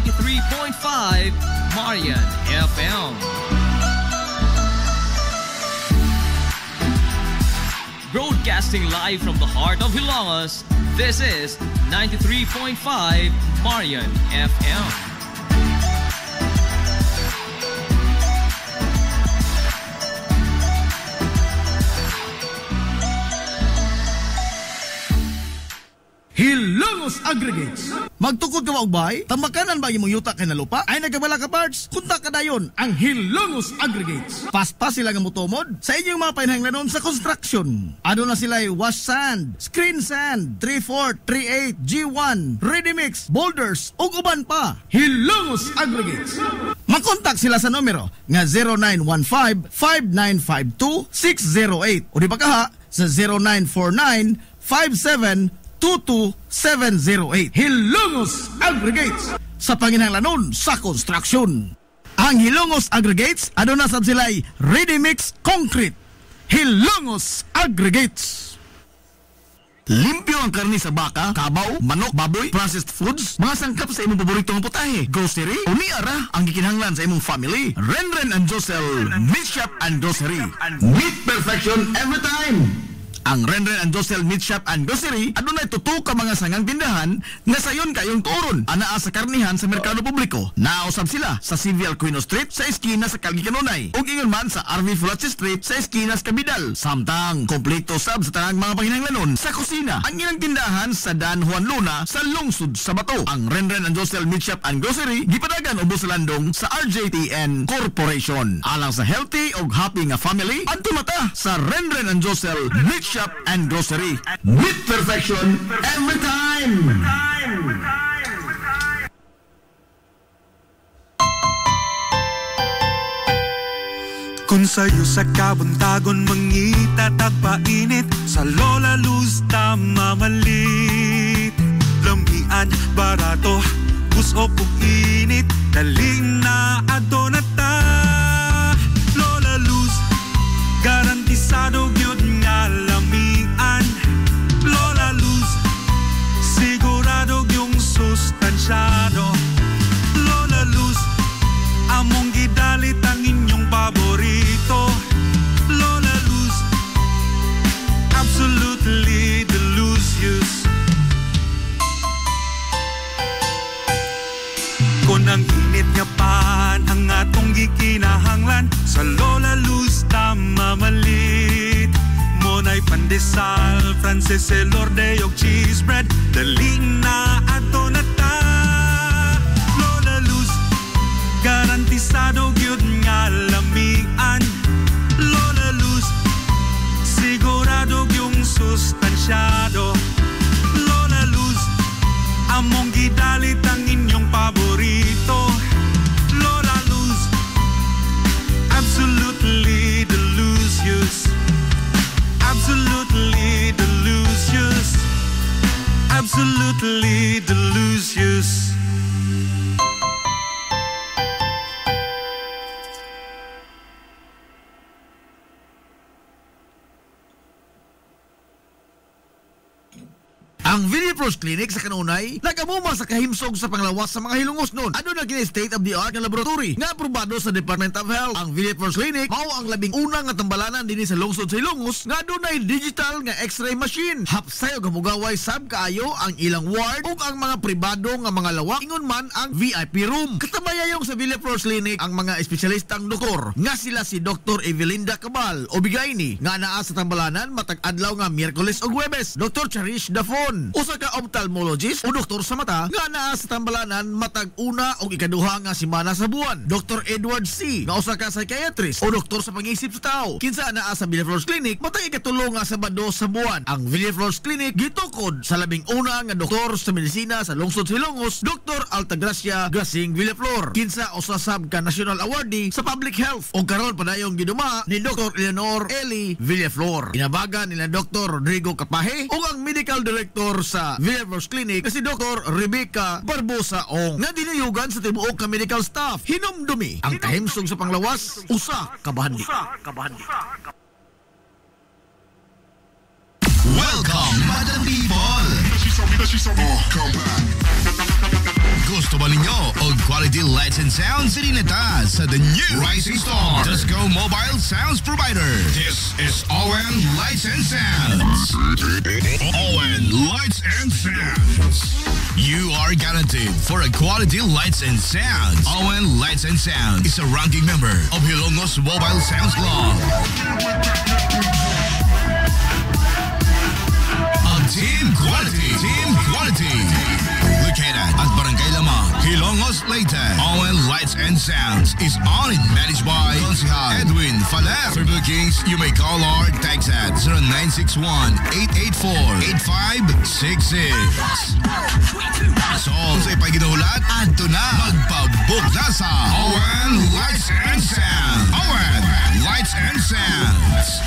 93.5 Marian FM. Broadcasting live from the heart of Hilangas, this is 93.5 Marian FM. Hilongos Aggregates. Magtukod ka maubay? Tamakanan ba imong yuta kay nalupa? Ay nagkabala ka parts? Kunta ka dayon ang Hilongos Aggregates. Paspas sila nga motomod sa inyong mga painahanglanon sa construction. Ano na sila wash sand, screen sand, 3/4, 3/8, G1, ready mix, boulders, ug uban pa. Hilongos Aggregates. Makontak sila sa numero nga 0915-5952-608 o di ba kaha sa 0949-5722-708. Hilongos Aggregates sa panginahanglanon sa construction. Ang Hilongos Aggregates ano na sad sila'y ready mix concrete. Hilongos Aggregates. Limpyo ang karni sa baka, kabaw, manok, baboy, processed foods, mga sangkap sa imong paboritong putahe, grocery, umiara ang gikinahanglan sa imong family. Renren and Josel Meat Shop and Grocery. Meat perfection every time. Ang Renren and Josel Meat Shop and Grocery adunay tutok ka mga sangang tindahan nga sayon kayong turon anaa sa karnihan sa merkado publiko. Nausab sila sa CVL Quino Street sa eskina sa Calgary Kanunay ug ingon man sa RV Fulache Street sa eskina sa Cabidal. Samtang kompleto sab sa tanang mga panginahanglanon sa kusina. Ang ilang tindahan sa Dan Juan Luna sa lungsod sa Bato. Ang Renren and Josel Meat Shop and Grocery gipadagan ubos sa landong sa RJTN Corporation. Alang sa healthy ug happy nga family adto mata sa Renren and Josel Meat Shop and Grocery. Meat perfection every time. Kung sa'yo sa kabuntagon mangita tagpainit sa Lola Luz mamalit. Lamian, barato, gusto kong init daling na ato na ta. Lola Luz, garantisado yun nga lamian. Lola Luz, sigurado yung sustansyado. Lola Luz, among gidalit ang inyong paborito. Lola Luz, absolutely delicious. Kung ang init nga pan ang atong gikinahanglan sa Lola Luz mamalit. Monay pandesal, Frances Elorde og cheese bread, dali na ato na ta. Lola Luz, garantisado gyud nga lamian. Lola Luz, sigurado yung sustansyado. Lola Luz, among gidalit ang inyong paborito. Lola Luz, absolutely delicious. Absolutely delicious. Absolutely delicious. Ang Villaflores Clinic sa Kanunay nagamuma sa kahimsog sa panglawas sa mga hilungos nun. Ano na kini state-of-the-art nga laboratory nga aprobado sa Department of Health. Ang Villaflores Clinic mao ang labing unang nga tambalanan dinhi sa lungsod sa Hilongos nga dunay digital nga x-ray machine. Hapsay og hamugaway sab kaayo ang ilang ward ug ang mga pribado nga mga lawak ingon man ang VIP room. Katabayayong sa Villaflores Clinic ang mga espesyalistang doktor nga sila si Dr. Evelinda Cabal o Bigayni nga naa sa tambalanan matag adlaw nga Miyerkules ug Huwebes. Dr. Cherish Dafon, usa ka ophthalmologist o doktor sa mata nga naa sa tambalanan matag una o ikaduha nga semana sa buwan. Dr. Edward C. nga usa ka psychiatrist o doktor sa pag-iisip sa tao. Kinsa naa sa Villaflores Clinic matag ikatulo nga Sabado sa buwan. Ang Villaflores Clinic gitukod sa labing una nga doktor sa medisina sa lungsod sa Hilongos, Dr. Altagracia Grasing Villaflor. Kinsa usa sab ka national awardee sa public health o karon padayong giduma ni Dr. Eleanor Eli Villaflor. Inabagan nila Dr. Rodrigo Capahe o ang medical director sa Villaflores Clinic na si Dr. Rebecca Barbosa Ong nga dinayugan sa tibuok ka medical staff. Hinumdumi ang kahimsog sa panglawas usa ka bahandi. Welcome, Madam People! Gusto ba ninyo o quality lights and sounds Sirineta sa the new Rising Star Disco Mobile Sounds Provider. This is ON Lights and Sounds. ON Lights and Sounds. You are guaranteed for a quality lights and sounds. ON Lights and Sounds is a ranking member of Hilongos Mobile Sounds Club. Team Quality. Located at Barangay Lamang, Hilongos, Leyte. ON Lights and Sounds is owned and managed by Consihal Edwin Faler. For bookings, you may call or text at 0961-884-8566. So, sa ipaginahulat, adto na. Magpabook na sa ON Lights and Sounds. ON Lights and Sounds.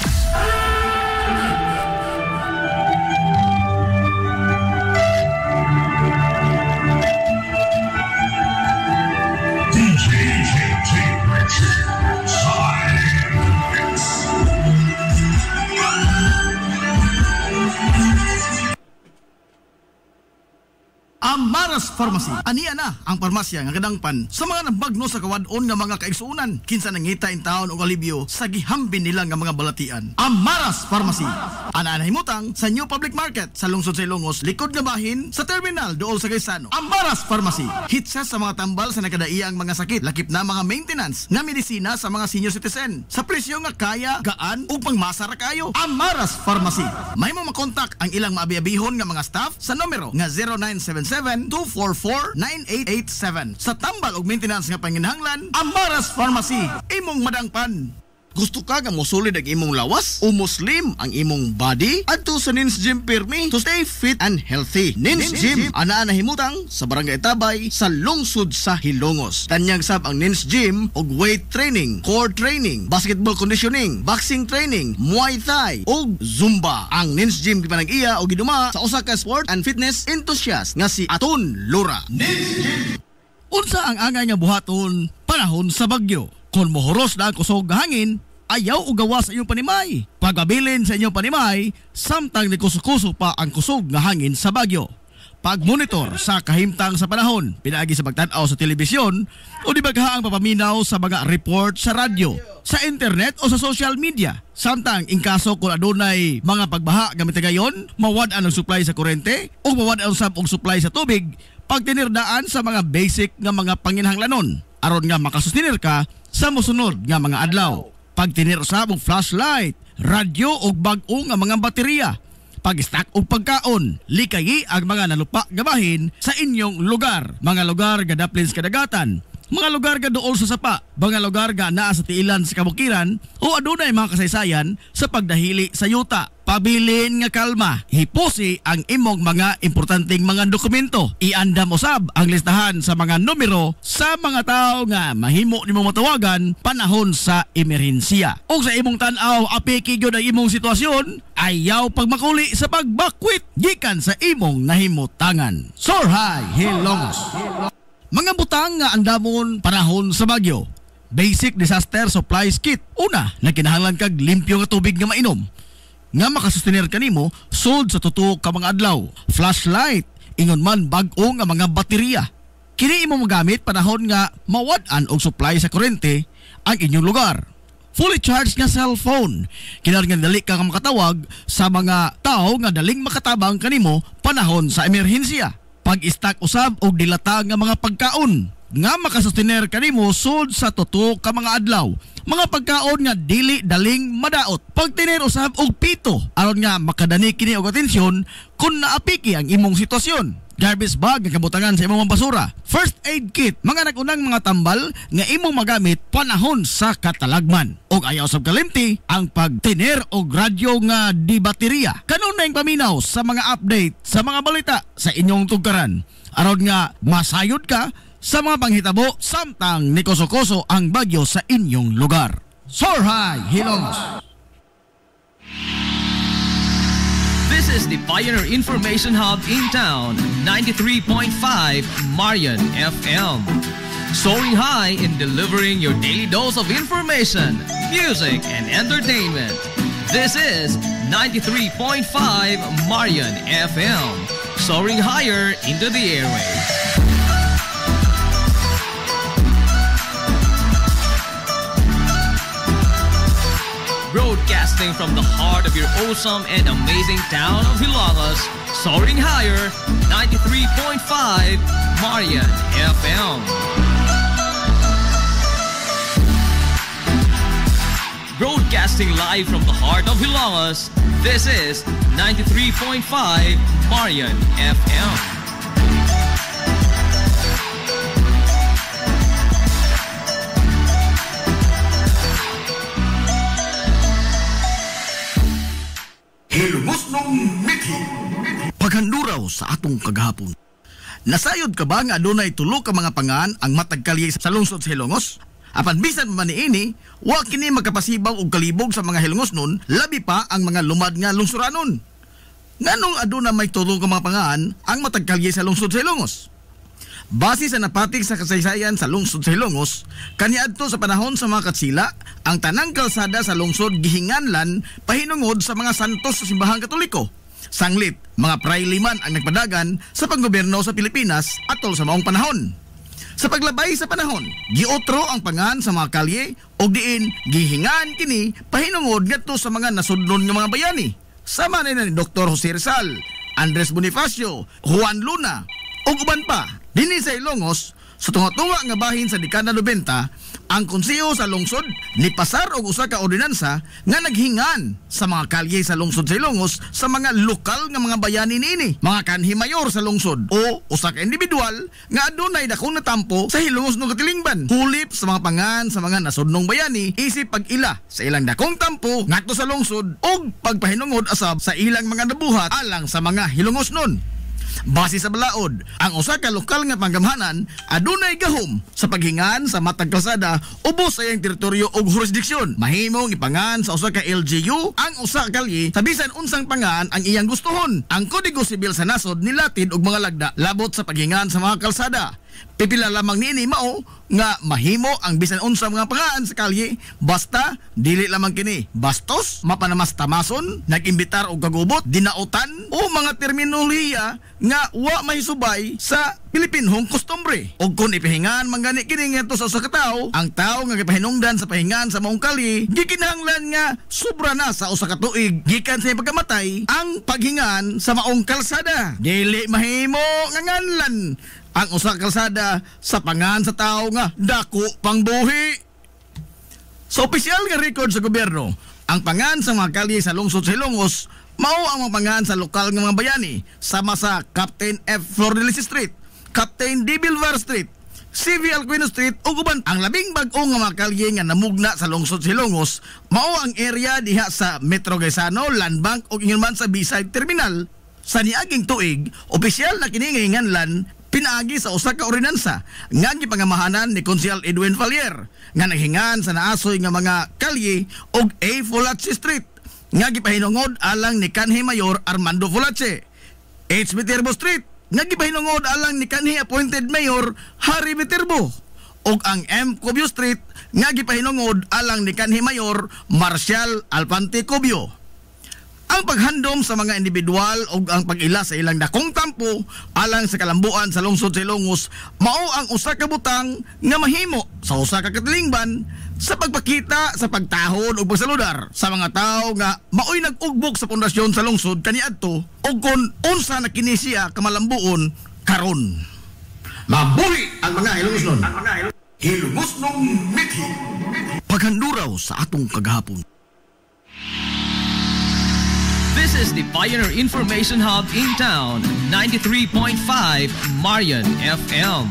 Amaras Pharmacy. Aniya na ang parmasya nga kadangpan sa mga nabagno sa kawadon nga mga kaigsuunan. Kinsa nangita in taon og alibyo sa gihambin nila nga mga balatian. Amaras Pharmacy. Ana himutang sa New Public Market sa lungsod sa Ilongos, likod nga bahin sa terminal dool sa Gaisano. Amaras Pharmacy. Hitsa sa mga tambal sa nakadaiang mga sakit, lakip na mga maintenance nga medisina sa mga senior citizen. Sa presyo nga kaya, gaan ug pangmasara kayo. Amaras Pharmacy. May mo makontak ang ilang maabi-abihon nga mga staff sa numero nga 0977-244-9887. Sa tambal og maintenance nga panginahanglan, Amaras Pharmacy. Imong madangpan. Gusto ka nga mosulid ang imong lawas o muslim ang imong body? Adto sa Nins Gym Pirmi to stay fit and healthy. Nins Gym ana himutang sa Barangay Tabay sa lungsod sa Hilongos. Tanyag sab ang Nins Gym og weight training, core training, basketball conditioning, boxing training, Muay Thai og Zumba. Ang Nins Gym gipanag-iya og giduma sa usa ka sport and fitness enthusiast nga si Aton Lura. Nins Gym. Unsa ang angay nga buhaton panahon sa bagyo? Kung mohoros na ang kusog nga hangin, ayaw o gawas sa inyong panimay. Pagabilin sa inyong panimay, samtang nikusukuso pa ang kusog nga hangin sa bagyo. Pag-monitor sa kahimtang sa panahon, pinaagi sa pagtanaw sa telebisyon o di baghaang papaminaw sa mga report sa radyo, sa internet o sa social media. Samtang ingkaso kung adunay mga pagbaha gamit gayon, mawad-an ang supply sa kurente o mawad-an sab og supply sa tubig, pagtinirdaan sa mga basic nga mga panginahanglanon aron nga makasustinir ka sa mosunod nga mga adlaw. Pagtinir usab og flashlight, radyo og bag-o nga mga baterya, pag-stock og pagkaon, likayi ang mga nalupa gabahin sa inyong lugar. Mga lugar nga daplin sa kadagatan, mga lugar nga duol sa sapa, mga lugar nga naa sa tiilan sa kabukiran o adunay mga kasaysayan sa pagdahili sa yuta. Pabilin nga kalma, hipusi ang imong mga importanteng mga dokumento. Iandam usab ang listahan sa mga numero sa mga tao nga mahimo nimo matawagan panahon sa emerhensiya. O sa imong tan-aw apiki gyud ang imong sitwasyon, ayaw pagmakuli sa pagbakwit gikan sa imong nahimutangan. Sorhay Hilongos. Mga butang nga andamon panahon sa bagyo. Basic disaster supplies kit. Una, nagkinahanglan kag limpyo nga tubig nga mainom nga makasustenir kanimo sold sa tutok ka mga adlaw. Flashlight, ingon man bag-o nga mga baterya. Kini imo magamit panahon nga mawad-an og supply sa kuryente ang inyong lugar. Fully charged nga cellphone, kinahanglan dali ka makatawag sa mga tao nga daling makatabang kanimo panahon sa emerhensiya. Pag-stock usab og dilata nga mga pagkaon nga makasustenir kanimo sold sa tutok ka mga adlaw. Mga pagkaon nga dili daling madaot. Pagtinir usab og pito aron nga makadani kini og atensyon kung naapiki ang imong sitwasyon. Garbage bag nga kabutangan sa imong basura. First aid kit, mga nagunang mga tambal nga imong magamit panahon sa katalagman. Og ayaw usab kalimti ang pagtinir og radyo nga di baterya. Kanunay paminaw sa mga update sa mga balita sa inyong tugkaran aron nga masayod ka sa mga panghitabo samtang nikoso-koso ang bagyo sa inyong lugar. Sorhay Hilongos. This is the Pioneer Information Hub in town, 93.5 Marian FM. Soaring high in delivering your daily dose of information, music, and entertainment. This is 93.5 Marian FM. Soaring higher into the airwaves. Broadcasting from the heart of your awesome and amazing town of Hilangas, soaring higher, 93.5 Marian FM. Broadcasting live from the heart of Hilangas, this is 93.5 Marian FM. Hilumos nung Mickey. Paghanduraw sa atong kagahapon. Nasayod ka ba nga adunay tulo ka mga pangan ang matag kalye sa lungsod sa Hilongos? Apan bisan man niini, wa kini magkapasibaw og kalibog sa mga Hilongos nun, labi pa ang mga lumad nga lungsuranon. Nganong aduna may tulo ka mga pangan ang matag kalye sa lungsod sa Hilongos? Base sa napatig sa kasaysayan sa lungsod sa Hilongos, kaniadto sa panahon sa mga katsila, ang tanang kalsada sa lungsod gihinganlan pahinungod sa mga santos sa simbahang Katoliko. Sanglit, mga prailiman ang nagpadagan sa panggobyerno sa Pilipinas atol sa maong panahon. Sa paglabay sa panahon, giotro ang pangan sa mga kalye o diin gihingan kini pahinungod ngadto sa mga nasudnon nga mga bayani. Sama na ni Dr. Jose Rizal, Andres Bonifacio, Juan Luna, o uban pa. Dinhi sa Ilongos, sa tunga-tunga nga bahin sa dekada 90, ang konseho sa lungsod ni pasar og usa ka ordinansa nga naghingan sa mga kalye sa lungsod sa Ilongos sa mga lokal nga mga bayani niini, mga kanhi mayor sa lungsod o usa ka individual nga adunay dakong natampo sa Hilongos no katilingban. Hulip sa mga pangan sa mga nasudnong bayani isip pag-ila sa ilang dakong tampo ngadto sa lungsod ug pagpahinungod asab sa ilang mga nabuhat alang sa mga Hilongos nun. Base sa balaod, ang usa ka lokal nga panggamhanan adunay gahom sa paghingan sa matag kalsada ubos sa iyang teritoryo ug jurisdiksyon. Mahimong ipangan sa usa ka LGU ang usa ka kalye sa bisan unsang pangan ang iyang gustuhon. Ang Kodigo Sibil sa nasod nilatid og mga lagda labot sa paghingan sa mga kalsada. Pipila lamang niini mao nga mahimo ang bisan unsa mga pangaan sa kalye basta dili lamang kini bastos, mapanamastamason, nagimbitar og kagubot, dinautan o mga terminolohiya nga wa mahisubay sa Pilipinhong kustombre. Og kun ipahingan mangani kini ngadto sa usa ka tawo, ang tawo nga gipahinungdan sa pahingan sa maong kalye gikinahanglan nga sobra na sa usa ka tuig gikan sa pagkamatay ang paghingan sa maong kalsada. Dili mahimo nga nganlan ang usa kalsada sa pangan sa tao nga dako pang buhi. Sa opisyal nga record sa gobyerno, ang pangan sa mga kalye sa lungsod sa Hilongos mao ang mga pangan sa lokal nga mga bayani sama sa Captain F. Flordelis Street, Captain D. Bilvar Street, CV Alcuino Street ug uban. Ang labing bag-o nga mga kalye nga namugna sa lungsod sa Hilongos mao ang area diha sa Metro Gaisano, Land Bank ug ingon man sa B-side terminal. Sa niaging tuig, opisyal na kini nga hinganlan pinaagi sa usa ka ordinansa nga gipangamahanan ni Konsehal Edwin Falier nga naghingan sa naasoy nga mga kalye og A. Fulache Street nga gipahinungod alang ni kanhi Mayor Armando Fulache, H. Viterbo Street nga gipahinungod alang ni kanhi appointed Mayor Harry Viterbo og ang M. Cubio Street nga gipahinungod alang ni kanhi Mayor Marcial Alpante Cubio. Ang paghandom sa mga individual o ang pag-ila sa ilang dakong tampo alang sa kalambuan sa lungsod sa Ilongos mao ang usa ka butang nga mahimo sa usa ka katilingban sa pagpakita sa pagtahon o pagsaludar sa mga tao nga maoy nag-ugbok sa pundasyon sa lungsod kaniadto o kung unsa na kini siya kamalambuon karon. Mabuhi ang mga Hilongos nun. Hilongos nung Mickey. Paghanduraw sa atong kagahapon. This is the Pioneer Information Hub in town, 93.5 Marian FM.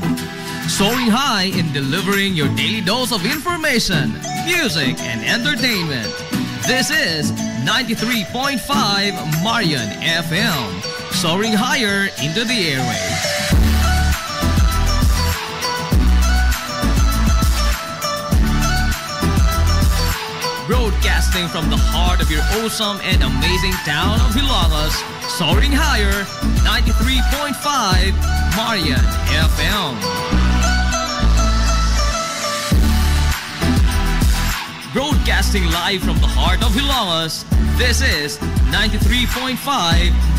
Soaring high in delivering your daily dose of information, music, and entertainment. This is 93.5 Marian FM. Soaring higher into the airwaves. Broadcasting from the heart of your awesome and amazing town of Hilangas, soaring higher, 93.5 Marian FM. Broadcasting live from the heart of Hilangas, this is 93.5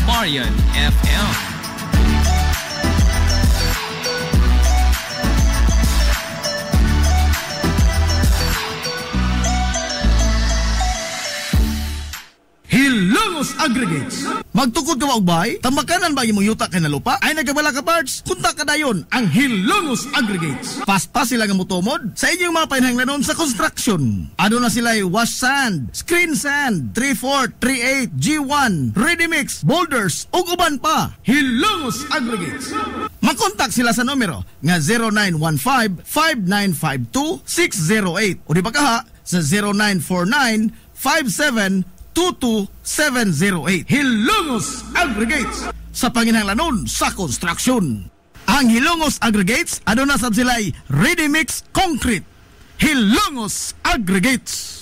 Marian FM. Aggregates. Magtukod ka ba og bay? Tambakanan ba imong yuta kay nalupa? Ay nagabala ka parts? Kunta ka dayon ang Hilongos Aggregates. Paspas sila nga motomod sa inyong mga panahanglanon sa construction. Ano na sila wash sand, screen sand, 3/4, 3/8, G1, ready mix, boulders ug uban pa. Hilongos Aggregates. Makontak sila sa numero nga 0915-5952-608 o di ba kaha sa 0949-5722-708. Hilongos Aggregates sa panginahanglanon sa construction. Ang Hilongos Aggregates aduna sab sila'y ready mix concrete. Hilongos Aggregates.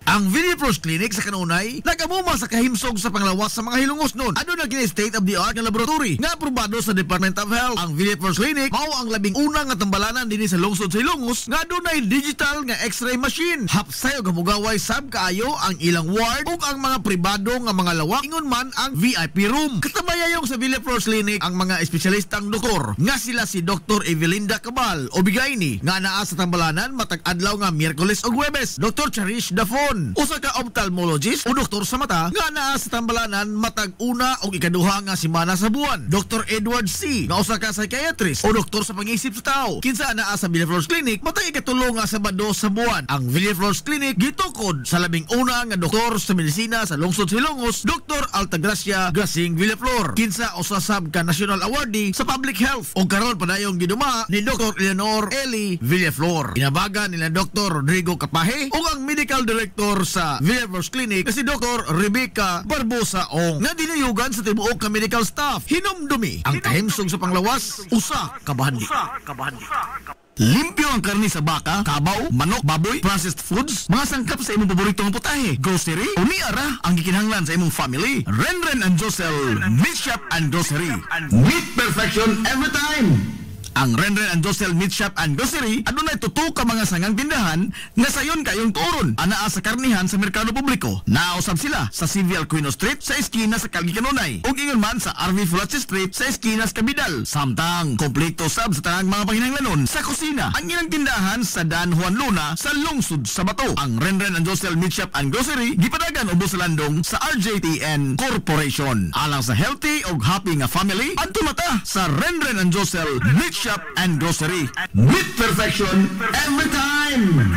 Ang Villaflores Clinic sa kanunay nagamuma sa kahimsog sa panglawas sa mga hilungos nun. Ano na kini state of the art nga laboratory nga aprobado sa Department of Health. Ang Villaflores Clinic mao ang labing una nga tambalanan dinhi sa lungsod sa Ilongos nga adunay digital nga x-ray machine. Hapsay og hamugaway sab kaayo ang ilang ward ug ang mga pribado nga mga lawak ingon man ang VIP room. Katabayayong sa Villaflores Clinic ang mga espesyalistang doktor nga sila si Dr. Evelinda Cabal o Bigayni nga naa sa tambalanan matag adlaw nga Miyerkules ug Huwebes. Dr. Cherish Dafon usa ka ophthalmologist o doktor sa mata nga naa sa tambalanan matag una o ikaduha nga semana sa buwan. Dr. Edward C. nga usa ka psychiatrist o doktor sa pag-isip sa tao. Kinsa naa sa Villaflores Clinic matag ikatulo nga Sabado sa buwan. Ang Villaflores Clinic gitukod sa labing una nga doktor sa medisina sa lungsod sa Ilongos, Dr. Altagracia Grasing Villaflor. Kinsa usa sab ka national awardee sa public health o karon padayong giduma ni Dr. Eleanor Eli Villaflor. Inabagan nila Dr. Rodrigo Capaje o ang medical director sa Villaflores Clinic na si Dr. Rebecca Barbosa Ong nga dinayugan sa tibuok ka medical staff. Hinumdumi ang kahimsog sa panglawas usa ka bahandi. Limpyo ang karni sa baka, kabaw, manok, baboy, processed foods, mga sangkap sa imong paboritong putahe, grocery, o niara ang gikinahanglan sa imong family. Renren and Josel, Meat Shop and Grocery. Meat perfection every time! Ang Renren and Josel Meat Shop and Grocery adunay tuto ka mga sangang tindahan nga sayon kayong turon anaa sa karnihan sa merkado publiko. Nausab sila sa CV Alcuino Street sa eskina sa Calgary Kanunay ug ingon man sa RV Fulache Street sa eskina sa Cabidal. Samtang kompleto sab sa tanang mga panginahanglanon sa kusina. Ang ilang tindahan sa Dan Juan Luna sa lungsod sa Bato. Ang Renren and Josel Meat Shop and Grocery gipadagan ubos sa landong sa RJTN Corporation. Alang sa healthy ug happy nga family adto mata sa Renren and Josel Meat Shop and Grocery. Meat perfection every time.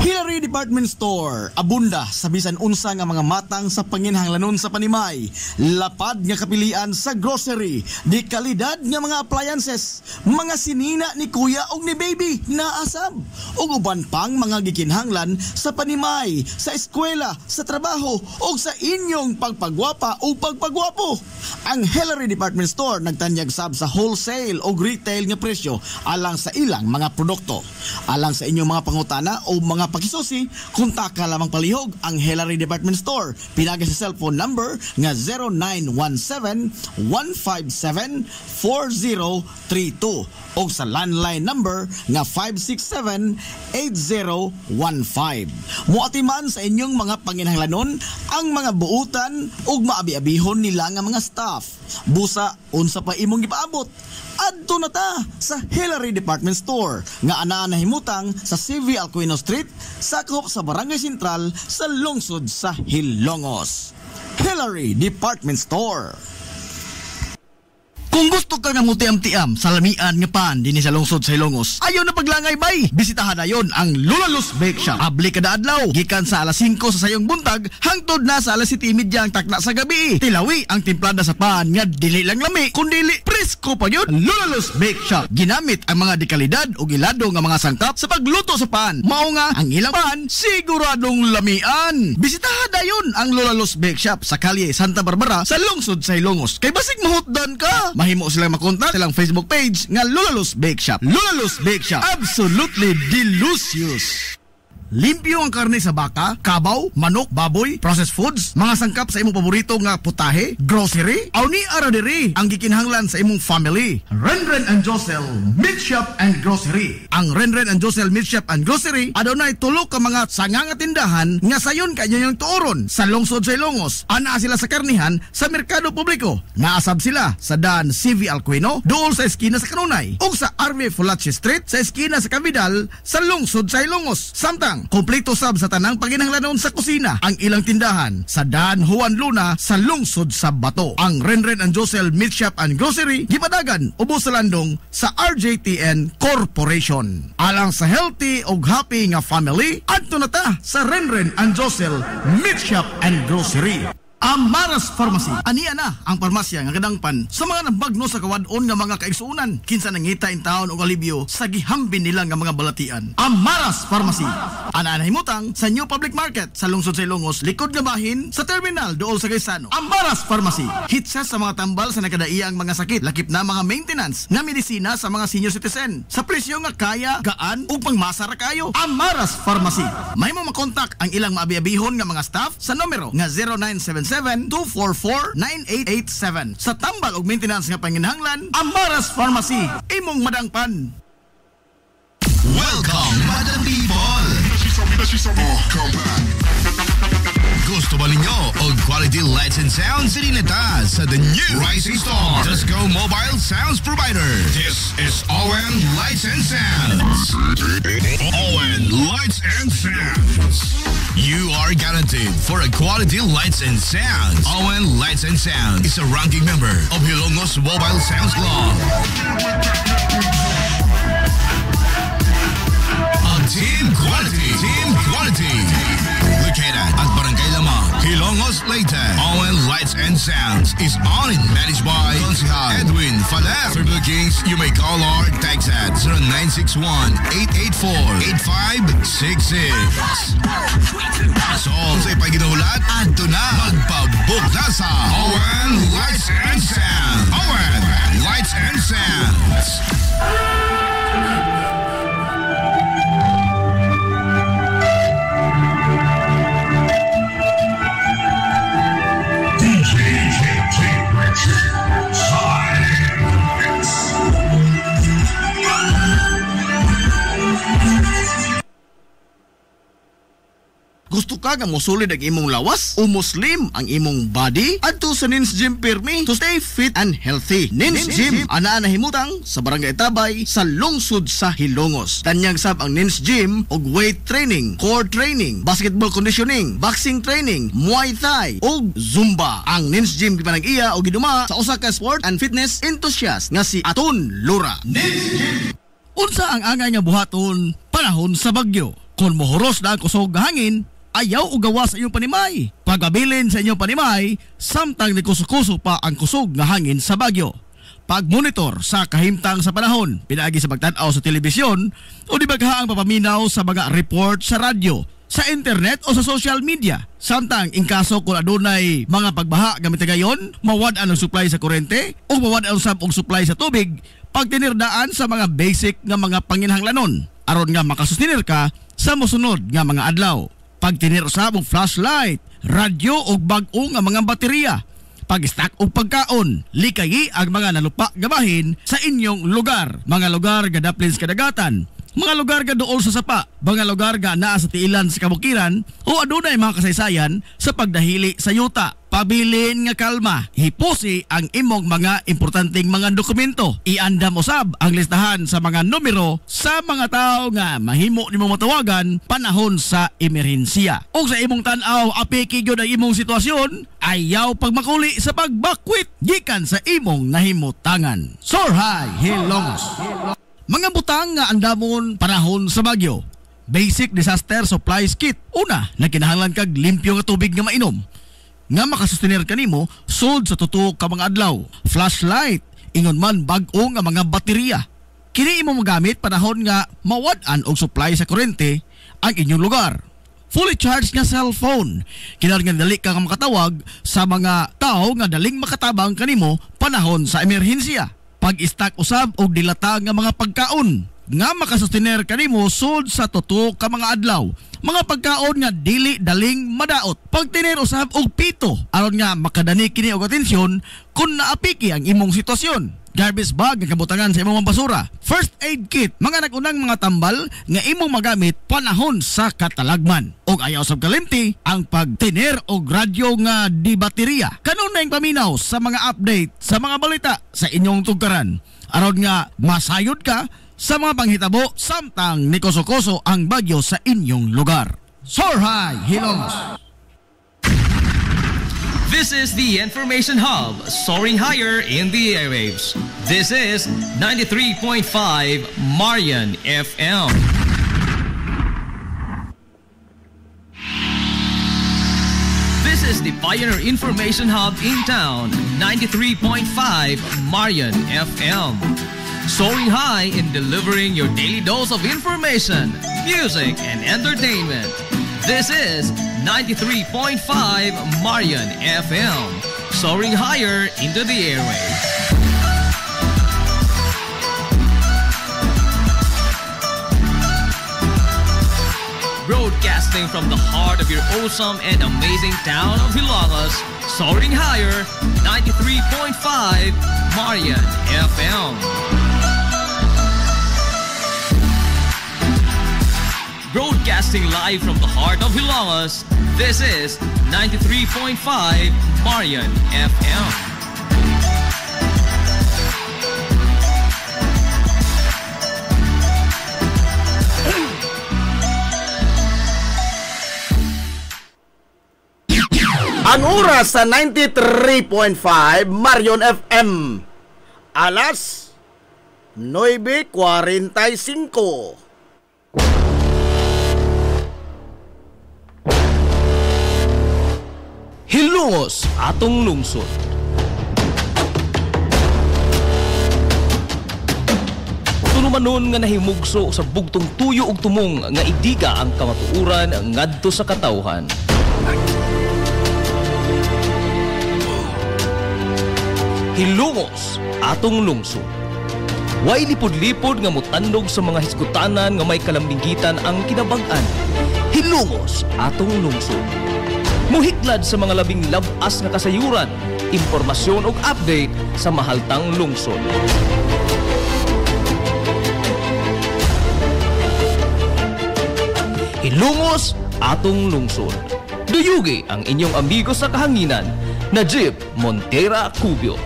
Hillary Department Store, abunda sa bisan unsa nga mga matang sa panginahanglanon sa panimay, lapad nga kapilian sa grocery, di kalidad nga mga appliances, mga sinina ni kuya og ni baby naasab, ug uban pang mga gikinahanglan sa panimay, sa eskwela, sa trabaho ug sa inyong pagpagwapa o pagpagwapo. Ang Hillary Department Store nagtanyag sab sa wholesale o retail nga presyo alang sa ilang mga produkto. Alang sa inyong mga pangutana o mga pakisusi, kontak ka lamang palihog ang Hillary Department Store. Pinagi sa cellphone number nga 0917-157-4032 o sa landline number nga 567-8015. Muatiman sa inyong mga panginahanglanon ang mga buutan o maabi-abihon nila nga mga staff. Busa, unsa pa imong gipaabot? Adto na ta sa Hillary Department Store nga anaa nahimutang sa CV Alcuino Street, sakop sa Barangay Sentral sa lungsod sa Hilongos. Hillary Department Store. Kung gusto ka nga mutiam-tiam sa lamian nga pan dinhi sa lungsod sa Hilongos, ayaw na paglangay bay. Bisitahan na yon ang Lulalus Bake Shop. Abli kada adlaw, gikan sa alas 5 sa sayong buntag hangtod na sa alas 7:30 ang takna sa gabi. Tilawi ang timplada sa pan nga dili lang lami, kundi presko pa yun. Lulalus Bake Shop ginamit ang mga dekalidad o gilado nga mga sangkap sa pagluto sa pan. Mao nga ang ilang pan siguradong lamian. Bisitahan na yon ang Lulalus Bake Shop sa kalye Santa Barbara sa lungsod sa Hilongos. Kay basig mahutdan ka, mahimo silang makontak silang Facebook page nga Lulalus Bake Shop. Lulalus Bake Shop, absolutely delicious. Limpyo ang karne sa baka, kabaw, manok, baboy, processed foods, mga sangkap sa imong paborito nga putahe, grocery, aw ni ara diri ang gikinahanglan sa imong family. Renren and Josel Meat Shop and Grocery. Ang Renren and Josel Meat Shop and Grocery adunay tulo ka mga sanga nga tindahan nga sayon kanyang tuoron sa lungsod sa Ilongos. Ana sila sa karnihan sa merkado publiko. Naasab sila sa Dan CV Alcuino, dool sa eskina sa Kanunay, ug sa RV Fulache Street sa eskina sa Cabidal sa lungsod sa Ilongos. Samtang mahimutang. Kompleto sab sa tanang paginahanglanon sa kusina ang ilang tindahan sa Dan Juan Luna sa lungsod sa Bato. Ang Renren and Josel Meat Shop and Grocery gipadagan ubos sa landong sa RJTN Corporation. Alang sa healthy o happy nga family, adto na ta sa Renren and Josel Meat Shop and Grocery. Amaras Pharmacy. Aniya na ang parmasya nga kadangpan sa mga nabagno sa kawadon nga mga kaigsuunan. Kinsa nangita in taon og alibyo sa gihambin nila nga mga balatian. Amaras Pharmacy. Ana himutang sa New Public Market sa lungsod sa Ilongos, likod nga bahin sa terminal dool sa Gaisano. Amaras Pharmacy. Hitsa sa mga tambal sa nakadaiyang mga sakit, lakip na mga maintenance nga medisina sa mga senior citizen. Sa presyo nga kaya, gaan ug pangmasara kayo. Amaras Pharmacy. May mo makontak ang ilang maabi-abihon nga mga staff sa numero nga 0977-244-9887. Sa tambal og maintenance nga panginahanglan, Amaras Pharmacy, imong madangpan. Welcome, Madam People! Come back. Gusto ba ninyo og quality lights and sounds dinita sa the new Rising Star Disco Mobile Sounds Provider. This is ON Lights and Sounds. ON Lights and Sounds. You are guaranteed for a quality lights and sounds. ON Lights and Sounds is a ranking member of Hilongos Mobile Sounds Club. Team Quality. Located at Barangay Lamang, Hilongos, Leyte. ON Lights and Sounds is owned and managed by Consihal Edwin Faler. For bookings, you may call or text at 0961-884-8566. So, sa ipaginahulat, adto na magpabook na sa ON Lights and Sounds. ON Lights and Sounds. Gusto ka nga mosulid ang imong lawas o muslim ang imong body? Adto sa Nins Gym Pirmi to stay fit and healthy. Nins Gym ana himutang sa Barangay Tabay sa lungsod sa Hilongos. Tanyag sab ang Nins Gym og weight training, core training, basketball conditioning, boxing training, Muay Thai og Zumba. Ang Nins Gym gipanag-iya og giduma sa usa ka sport and fitness enthusiast nga si Aton Lura. Nins Gym. Unsa ang angay nga buhaton panahon sa bagyo? Kung mohoros na ang kusog nga hangin, ayaw o gawas sa inyong panimay. Pagabilin sa inyong panimay, samtang nikusukuso pa ang kusog nga hangin sa bagyo. Pagmonitor sa kahimtang sa panahon, pinaagi sa pagtanaw sa telebisyon o di baghaang papaminaw sa mga report sa radyo, sa internet o sa social media. Samtang in kaso kung adunay mga pagbaha gamit gayon, mawad-an ang supply sa kurente o mawad-an sab og supply sa tubig, pagtinirdaan sa mga basic nga mga panginahanglanon aron nga makasustinir ka sa mosunod nga mga adlaw. Pagtinir usab og flashlight, radyo o bag-o nga mga baterya. Pag-stack og pagkaon, likayi ang mga nalupa gabahin sa inyong lugar. Mga lugar nga daplin sa kadagatan, mga lugar nga duol sa sapa, mga lugar nga naa sa tiilan sa kabukiran o adunay mga kasaysayan sa pagdahili sa yuta. Pabilin nga kalma, hipusi ang imong mga importanteng mga dokumento. Iandam usab ang listahan sa mga numero sa mga tao nga mahimo nimo matawagan panahon sa emerhensiya. O sa imong tan-aw apiki gyud ang imong sitwasyon, ayaw pagmakuli sa pagbakwit gikan sa imong nahimutangan. Sorhay Hilongos. Mga butang nga andamon panahon sa bagyo. Basic disaster supplies kit. Una, nagkinahanglan kag limpyo nga tubig nga mainom. Nga makasustenir kanimo sud sa tutok ka mga adlaw. Flashlight, ingon man bag-o nga mga baterya. Kini imo magamit panahon nga mawad-an og supply sa kuryente ang inyong lugar. Fully charged nga cellphone. Kinahanglan dali ka nga makatawag sa mga tao nga daling makatabang kanimo panahon sa emerhensiya. Pag-stack usab og dilata nga mga pagkaon nga makasustenir kanimo sud sa tutok ka mga adlaw. Mga pagkaon nga dili daling madaot. Pagtinir usab og pito aron nga makadani kini og atensyon kung naapiki ang imong sitwasyon. Garbage bag nga kabutangan sa imong basura. First aid kit, mga nagunang mga tambal nga imong magamit panahon sa katalagman. Og ayaw sab kalimti ang pagtinir og radyo nga di baterya. Kanunay paminaw sa mga update sa mga balita sa inyong tugkaran aron nga masayod ka sa mga panghitabo samtang nikoso-koso ang bagyo sa inyong lugar. lugar. Soar High, Hilongos. This is the Information Hub, soaring higher in the airwaves. This is 93.5 Marian FM. This is the Pioneer Information Hub in town, 93.5 Marian FM. Soaring high in delivering your daily dose of information, music, and entertainment. This is 93.5 Marian FM. Soaring higher into the airwaves. Broadcasting from the heart of your awesome and amazing town of Hilongos, soaring higher, 93.5 Marian FM. Broadcasting live from the heart of Hilongos, this is 93.5 Marian FM. Ang oras sa 93.5 Marion FM. Alas 9:45. Hilongos atong lungsod. Tunumanon nga nahimugso sa bugtong tuyo ug tumong nga idiga ang kamatuuran ngadto sa katawhan. Hilongos atong lungsod. Way lipod-lipod nga mutandog sa mga hiskutanan nga may kalambigitan ang kinabag-an. Hilongos atong lungsod. Muhiklad sa mga labing labas nga kasayuran, impormasyon ug update sa mahaltang lungsod. Hilongos atong lungsod. Duyugi ang inyong amigo sa kahanginan, Najib Montera Cubio.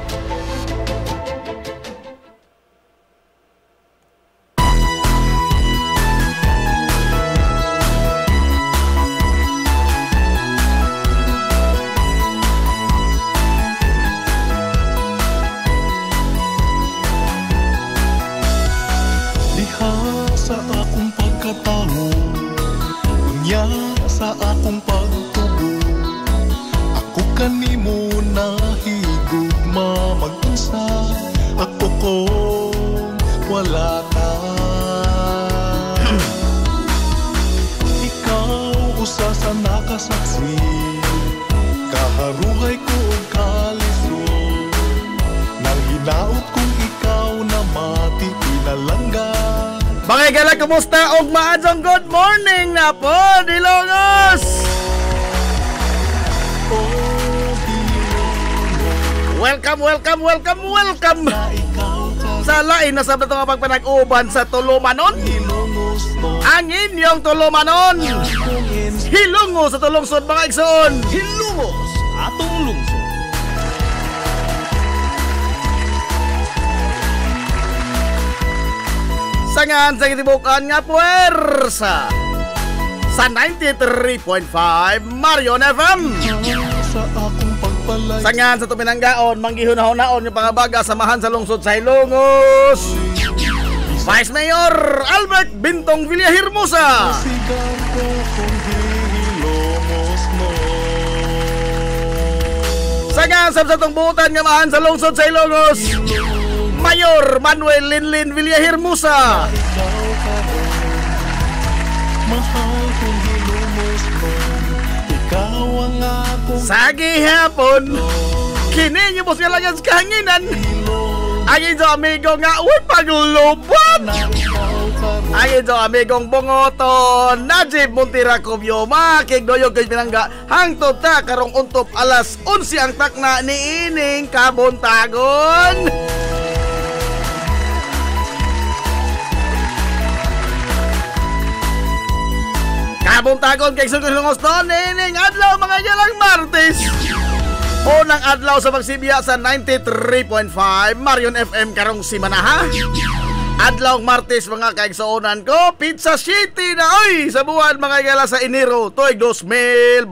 Kumusta og maadtong good morning na po, Hilongos! Welcome sa lain na sabta nga pagpanag-uban sa Tulumanon. Ang inyong Tulumanon, Hilongos sa tulungsod mga igsoon. Hilongos atong lungsod. Sangan sa kitibukan nga puwersa sa 93.5 Marion FM. Sangan sa tuminanggaon, manggihunahon-naon yung pangabaga samahan sa lungsod sa Hilongos. Vice Mayor Albert Bintong Villahermosa. Sangan sa satong buutan nga mahan sa lungsod sa Hilongos, Mayor Manuel Linlin Villahermosa. Sa gihapon, kini niyo po nga lang sa kahanginan. Ang inyong amigo nga uy paglubot. Ang inyong amigong bungoton, Najib Montera Cubio, makigdoyog kay pinangga hangtod ta karong untop alas 11 ang takna ni ining kabuntagon. Kabuntagon kay Sugod Hilongos noon, ining adlaw mga yalang Martes. Unang adlaw sa pagsibya sa 93.5 Marion FM karong simana ha. Adlaw Martes mga kaigsuonan ko, Pizza City na oy sa buwan mga igala sa Enero tuig 2025.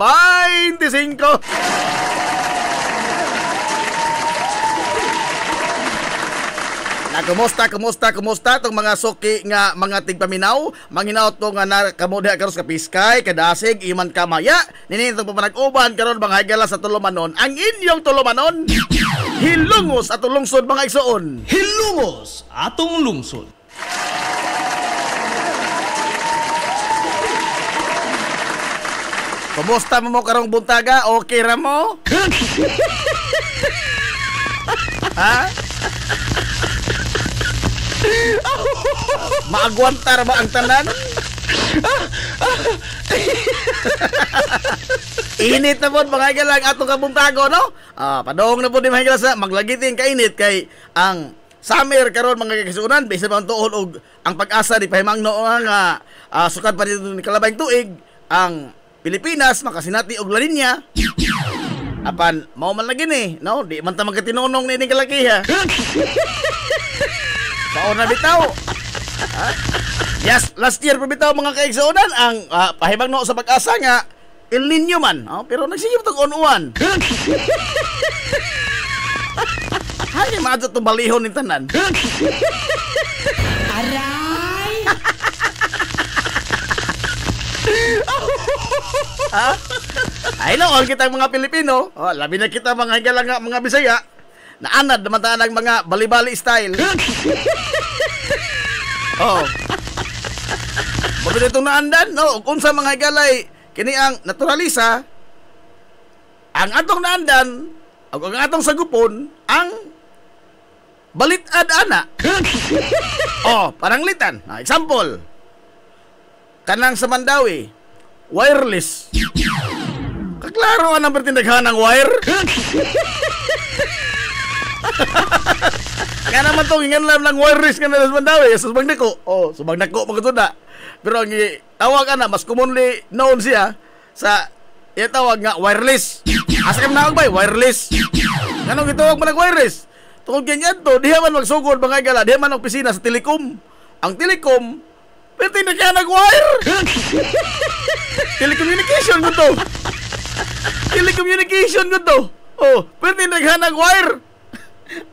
Kumusta tong mga suki nga mga tigpaminaw, manginaot to nga nakamodha karon sa Piskay, Kadasig, Iman Kamaya, nini itong pamanag-uban karon mga higala sa Tulumanon. Ang inyong Tulumanon, hilungos atong lungsod mga igsoon. Hilungos atong lungsod. Kumusta mo karong buntaga? Okay ra mo? Ha? Maagwantar ba ang tanan? Init na po mga higala ang atong kabuntago, no? Padong na po di mga higala sa maglagiting kainit kay ang summer karon mga kagisunan bisan pa ang tuol og ang pag-asa di pahimangno nga sukad pa dito ni kalabayng tuig ang Pilipinas makasinati og La Niña. Apan mao man lagi ni, no? Di man ta magkatinunong ni ning kalakiha. Saon na bitaw. Yes, last year pa bitaw mga kaigsunan ang pahimangno sa pag-asa nga El Niño man, pero nagsiyop tag unuan. Hay maadto to balihon ni tanan. Aray. Ay no, all kita mga Pilipino, labi na kita mga higalang mga Bisaya, naanad naman tayo ng mga bali-bali style. Mabili itong naandan, no? Kung sa mga higalay, kini ang naturalisa, ang atong naandan, ang atong sagupon, ang balitad ana. Parang litan. Example, kanang sa Mandawi, wireless. Kaklaro ang bertindaghan ng wire. Nga naman to, ingan lang wireless ka na sa Mandawi, sa Subagnako. Subagnako magkatuda. Pero ang tawag na, mas commonly known siya sa tawag nga wireless. Asa ka manawag ba? Wireless. Ganong itawag mo nag-wireless? Tungkol ganyan to, diha man magsugod mga igala, diha man ang opisina sa Telecom. Ang Telecom, bertindaghan ng wire. Telecommunication ko to. Telecommunication ko to. Bertindaghan ng wire.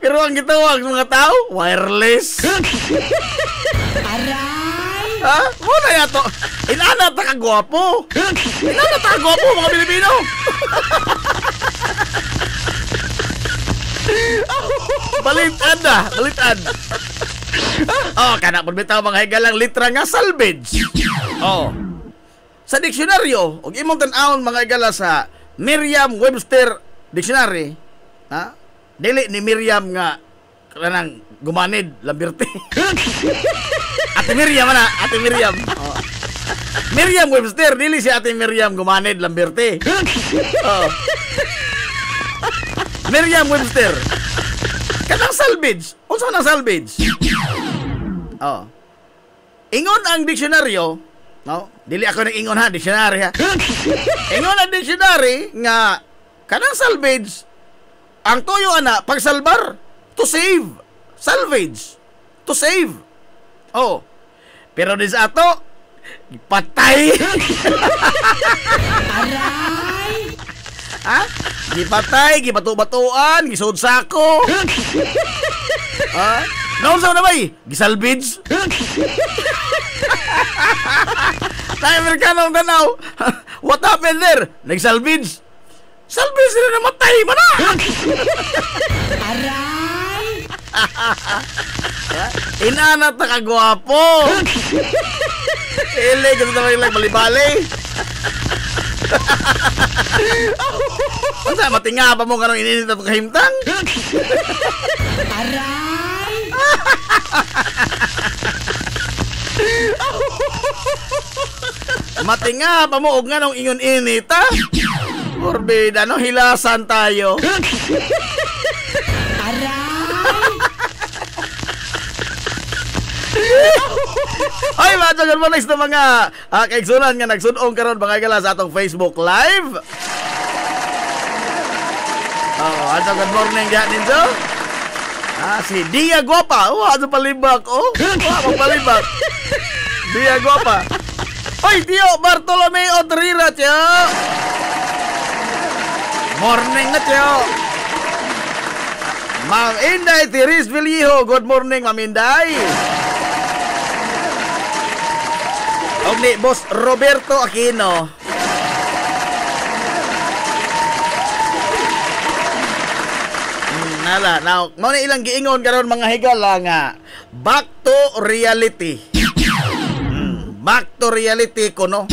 Pero ang gitawag ng mga tao, wireless. Aray! Muna yato. Inana ta kagwapo. Inana ta kagwapo mga Pilipino. Balitan na. Balitan. Kana pun bitaw mga higalang litra nga salvage. Sa diksyonaryo, og imong tan-awon mga higala sa Merriam-Webster Dictionary, dili ni Miriam nga kanang gumanid lambirte. Ate Miriam ana, Ate Miriam. Merriam-Webster dili si Ate Miriam gumanid lambirte. Merriam-Webster. Kanang salvage. Unsa nang salvage? Ingon ang diksyonaryo, no? Dili ako nang ingon ha, diksyonary ha. Ingon ang diksyonary nga kanang salvage ang toyo ana pagsalbar, to save. Salvage, to save. Pero di sa ato patay. Aray. Gipatay, gibato-batuan, gisud sako. Naon sa na bay? Gisalvage. Tayo Amerikanong tanaw. What happened there? Nagsalvage. Salvage sila namatay man na. Aray. Inanat na kagwapo. Ili, ganito naman yung bali-bali. Masa matinga pa mo kanong ininit na kahimtang? Aray! Matinga pa mo og nga nung ingon inita? Morbida, no? Hilasan tayo. Aray! Ay, matyagan mo next na mga kaigsunan nga nagsunong karon mga igala sa atong Facebook Live. Good morning diha ninyo. Si Dia Guapa. Sa palibak. Magpalibak. Dia Guapa. Oy, Tio Bartolomeo Trira, Tio. Morning na, Tio. Ma'am Inday Tiris Villiho. Good morning, Ma'am Inday. Ni Boss Roberto Aquino. Now, mo na ilang giingon karon mga higala nga back to reality. Back to reality ko, no?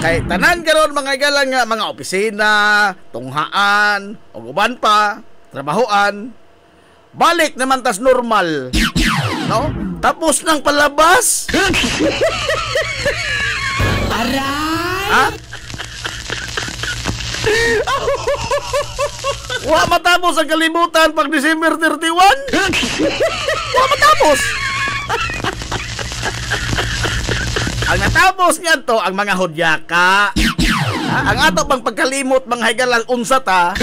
Kay tanan karon mga higala nga mga opisina, tunghaan, o uban pa, trabahoan, balik naman tas normal. No? Tapos nang palabas. Aray! Wa matapos ang kalibutan pag December 31? Wa matapos! Ang natapos niyan to, ang mga hudyaka. Ang ato pang pagkalimot, mga higalang unsa ta.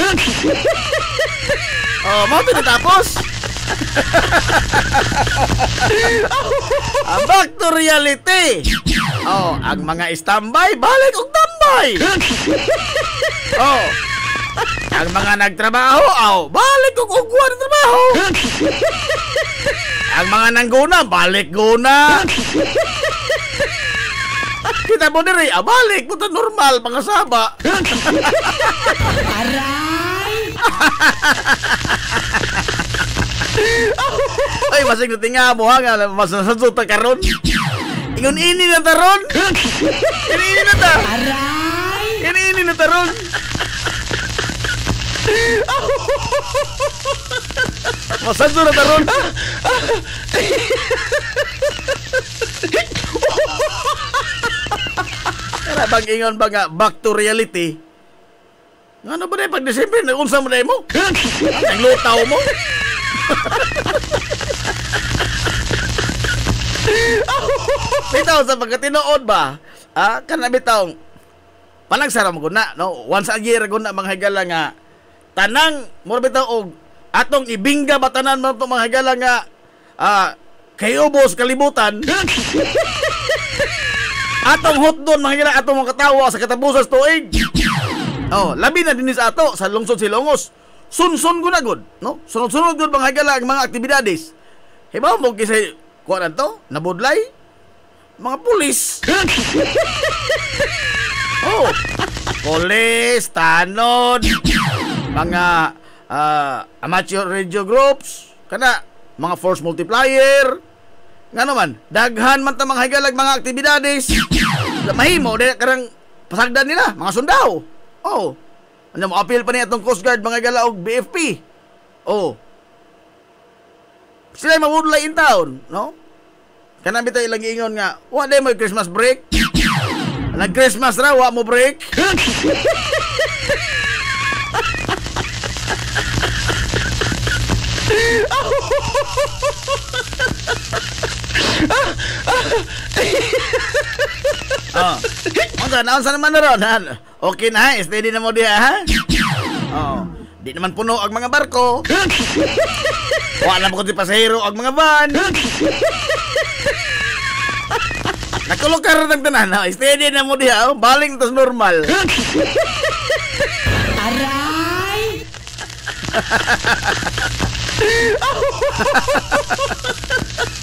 Mo ito natapos? Back to reality. Ang mga standby, balik og tambay. Ang mga nagtrabaho, balik og ugwa ng trabaho. Ang mga nangguna, balik guna. Kita mo diri, balik mo normal, pangasaba. Aray! Ay, masig na tinga mo, nga, masasadota karon. Ingon-ini na taron. Ini-ini na ta. Aray! Ini-ini na taron. Masadto na taron. Kaya bang ingon ba nga back to reality? Ano ba na pag December? Nagunsa mo na mo? Naglutaw mo? Bitaw sa pagkatinood ba? Kana bitaw panagsara mo guna, no? Once a year guna mga higala nga tanang mo bitaw og atong ibingga batanan mo to mga higala nga kayo ubos kalibutan. Atong hotdon mga higala atong mga katawa sa katapusan sa tuig. Labi na din sa ato sa lungsod Silongos. Sunsun guna gud, no? Sunod-sunod gud mga higala ang mga aktibidades. Hibaw mo kisay kuha na to, nabudlay mga pulis. Pulis, tanod, mga amateur radio groups, kana mga force multiplier. Nga naman, daghan man ta mga higalag mga aktibidades. Mahimo dili karang pasagdan nila, mga sundao. Ano mo appeal pa niya itong Coast Guard mga higala og BFP. Sila mawudlay in town, no? Kana bitaw ilang ingon nga, wa day mo Christmas break. Nag-Christmas ra, wa mo break. Naon sa naman na ron, ha? Okay na, steady na mo diya, ha? Di naman puno ang mga barko. Wala mo kundi pasahero ang mga van. Nakulog ka rin ng tanan, ha? Steady na mo diya, baling tas normal. Aray!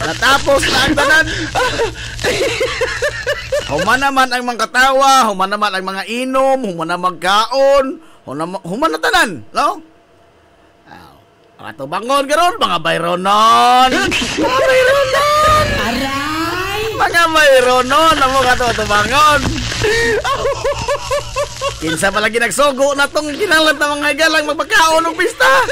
Natapos na ang tanan. Human naman ang mga katawa, human naman ang mga inom, human na magkaon, human na tanan, no? Mga tubangon garon, mga bayronon. Mga bayronon! Aray! Mga bayronon, ang mga tubangon. Kinsa palagi nagsugo na tong kinalat na mga higalang magpagkaon ng pista.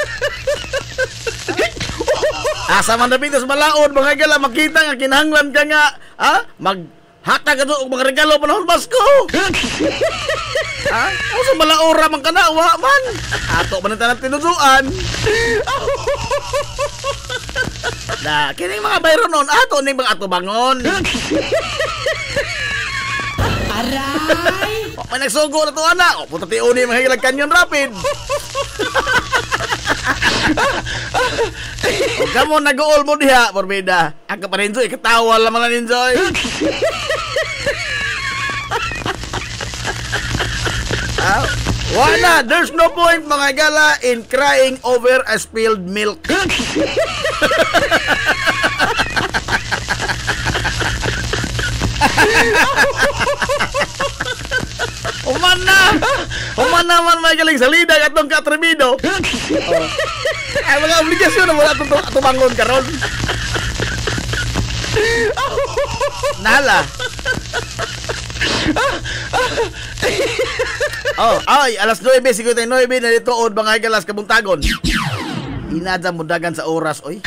Asa man na pintos malaod, mga higalang makita nga kinahanglan ka nga, hatag ka doon mga regalo panahon Pasko. Usa malaora man kana wa man. Ato man ang tanang tinusuan. Da, kining mga bayronon ato ning mga atubangon. Aray! May nagsugo na to ana. Punta tiuni mga hilag Canyon Rapid. Huwag ka mo nag-uol mo diha, Borbida. Ang ka pa rin, Joy. Katawa naman na rin, Joy. Wala, there's no point mga gala in crying over a spilled milk. Human naman may galing salida atong kaatrebido. Ay mga obligasyon na wala itong bangon karon. Nala. Ay, alas 9:59 na dito od mga galas kabuntagon. Inadya mo dagan sa oras, oy.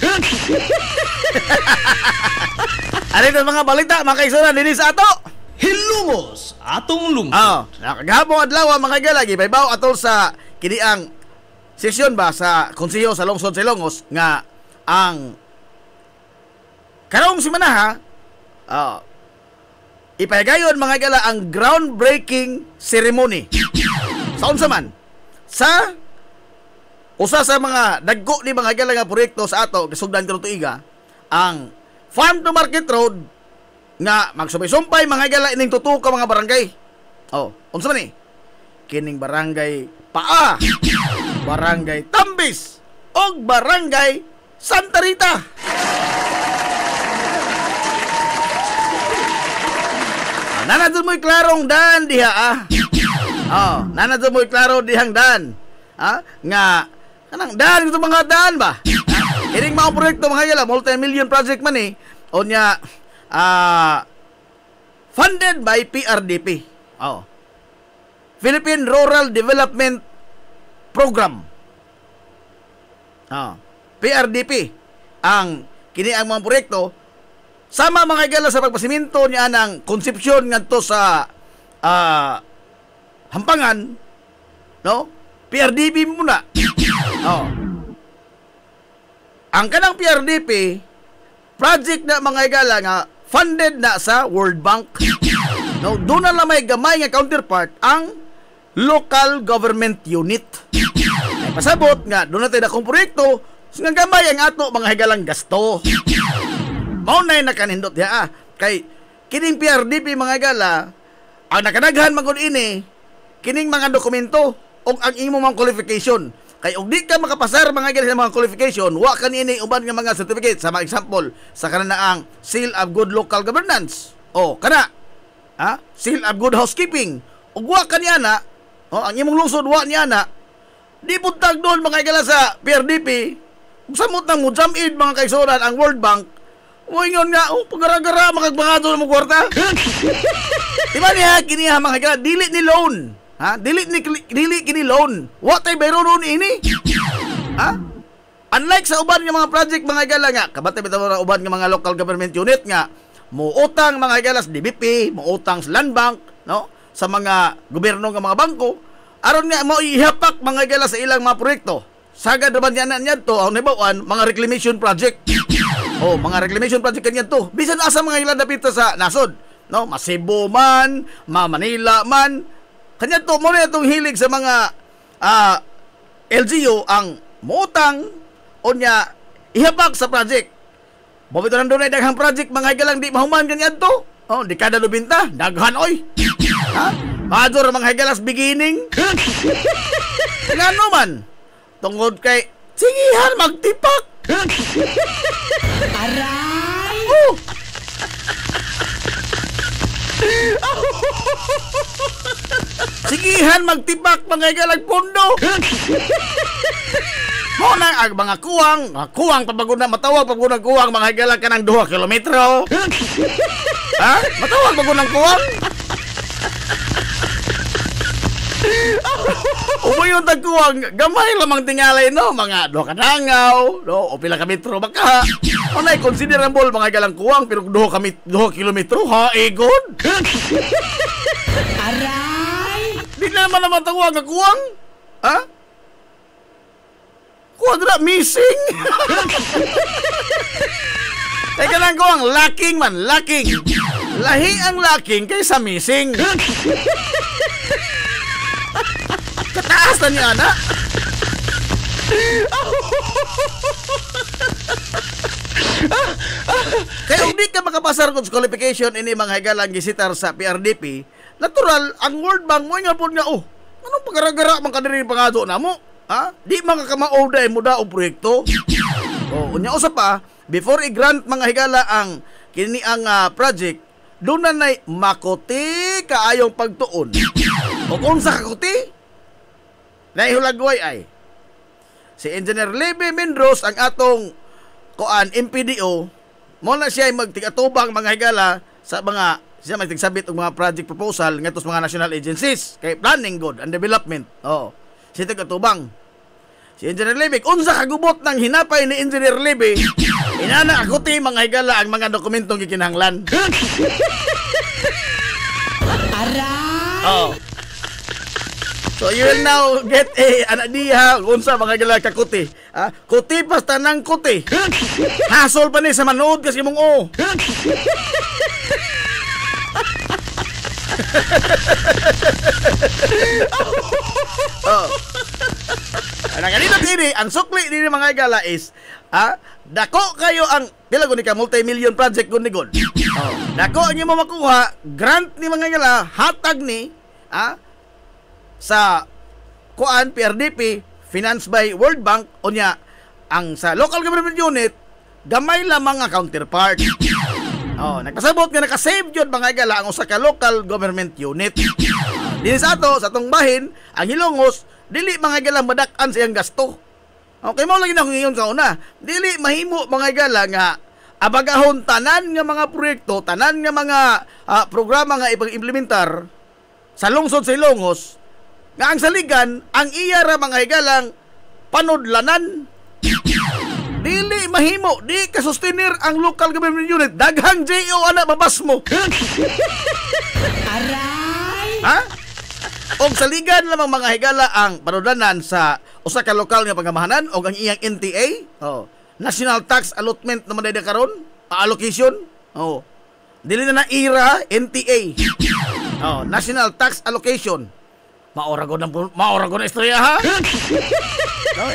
Ano ito mga balita, mga kaigsunan, dinis ato? Hilungos atong lungkot. Nakagahapong adlaw mga galagi, baybaw atol sa kiniang sesyon ba sa konseho sa lungsod sa Ilongos nga ang karong simana ipahagayon mga gala ang groundbreaking ceremony. Sa unsa man? Sa usa sa mga dagko ni mga gala nga proyekto sa ato kasugdan karon tuiga, ang Farm to Market Road nga magsubay-sumpay mga gala ining tuto ka mga barangay. Unsa man ni? Kining barangay Paa, barangay Tambis, og barangay Santa Rita. Nanadto mo'y klarong dan diha nanadto mo'y klaro dihang dan. Nga kanang dan ito mga dan ba? Ining mga proyekto mga gala multi-million project man eh. Onya funded by PRDP. Philippine Rural Development Program. PRDP ang kini ang mga proyekto sama mga gala sa pagpasiminto niya ng konsepsyon ngadto sa Hampangan, no? PRDP muna. Ang kanang PRDP project na mga gala nga funded na sa World Bank. No, doon na lang may gamay nga counterpart ang local government unit. Ay pasabot nga doon natin akong proyekto nga gamay ang ato mga higalang gasto. Maunay na kanindot diha kay kining PRDP mga gala ang nakanaghan magud ini kining mga dokumento og ang imo mga qualification. Kay og di ka makapasar mga gala sa mga qualification, wa kanini uban nga mga certificate sa mga example sa kananaang Seal of Good Local Governance. Kana Seal of Good Housekeeping. Og wa kaniana, ang imong lungsod wa niana. Di puntag doon mga gala sa PRDP. Samot nang mujamid mga kaigsunan ang World Bank. Moingon nga, pagara-gara makagbangado mo kwarta. Diba niya kiniha mga gala dili ni loan. Dili kini loan. What ay bayro ron ini? Unlike sa uban nga mga project mga gala nga, kabantay bitaw ra uban nga mga local government unit nga muutang mga gala sa DBP, muutang sa Land Bank, no? Sa mga gobyerno nga mga bangko, aron nga mo ihapak mga gala sa ilang mga proyekto. Sagad naman yan to, ang nabawan, mga reclamation project. Mga reclamation project kanyan to. Bisan asa mga ilan dapita sa nasod, no? Masibo man, Manila man. Kanyan to, muna itong hilig sa mga LGU ang muutang o niya ihabak sa project. Bobito nang doon ay daghang project mga higalang di mahuman kanyan to. Di kada lubinta, daghan oy. Major mga higalas beginning. Ngano man? Tungod kay sigihan magtipak. Aray! Sigihan magtipak mga higalang pundo. Mo nang ang mga kuwang pabagod na matawag pabagod ng kuwang mga higalang kanang 2 kilometro. Matawag pabagod ng kuwang. Umayon tagkuwang gamay lamang tingalay no mga 2 kadangaw no o pila ka metro baka unay considerable mga galang kuwang pero 2 kilometro good. Aray! Di naman tawag nga kuwang. Kuwang na missing. Teka lang kuwang lacking. Lahi ang lacking kaysa missing. Kataas na niya na. Kaya kung di ka makapasar kung qualification ini mga higalang gisitar sa PRDP, natural, ang World Bank mo nga po nga, anong pagkaragara man kadiri pangato na mo? Ha? Di mga kamauday mo daw proyekto. Unya usap pa, before i-grant mga higala ang kini ang project, doon na makuti kaayong pagtuon. O kung sa kakuti, naihulagway ay si Engineer Levy Mendros ang atong MPDO mo na siya ay magtigatubang mga higala sa mga siya magtigsabit og mga project proposal ngadto sa mga national agencies kay planning good and development. Siya tigatubang. Si Engineer Levy, unsa kagubot ng hinapay ni Engineer Levy, inana akuti mga higala ang mga dokumentong gikinahanglan. So you will now get an idea unsa mga higala kakuti. Kuti pas tanang kuti. Hasol pa ni sa manood kasi mong Ang ganito ini, ang sukli dini mga higala is dako kayo ang pila guni ka multi-million project guni god. Dako ang mo makuha grant ni mga higala hatag ni sa PRDP financed by World Bank unya ang sa local government unit gamay lamang nga counterpart. Nagpasabot nga naka-save yun mga higala ang usa ka local government unit. Dili sa atong bahin ang Hilongos dili mga higala madak-an siyang gasto. Okay mo lagi na ngayon sa una. Dili mahimo mga higala nga abagahon tanan nga mga proyekto, tanan nga mga programa nga ipag-implementar sa lungsod sa Ilongos nga ang saligan ang iya ra mga higalang panudlanan. Dili mahimo, di kasustenir ang local government unit. Daghang JO ana babas mo. Aray. Og saligan lamang mga higala ang panudlanan sa usa ka lokal nga pangamahanan og ang iyang NTA, National Tax Allotment naman dayda karon, allocation. Dili na ira NTA. National Tax Allocation. Maora ko na istorya ha.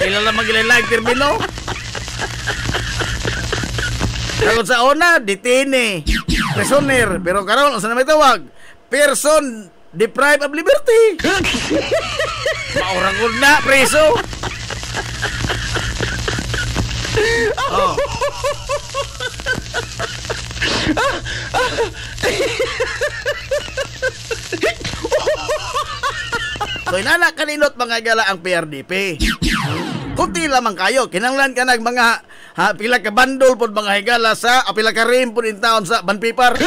Ilan lang mag-like termino. Karon sa una, detine, prisoner, pero karon unsa na may tawag? Person deprived of liberty. Maura ko na preso. So inana kaninot mga gala ang PRDP. Kunti lamang kayo, kinanglan ka nag mga pila ka bandol pod mga higala sa pila ka rim pod in town sa banpipar.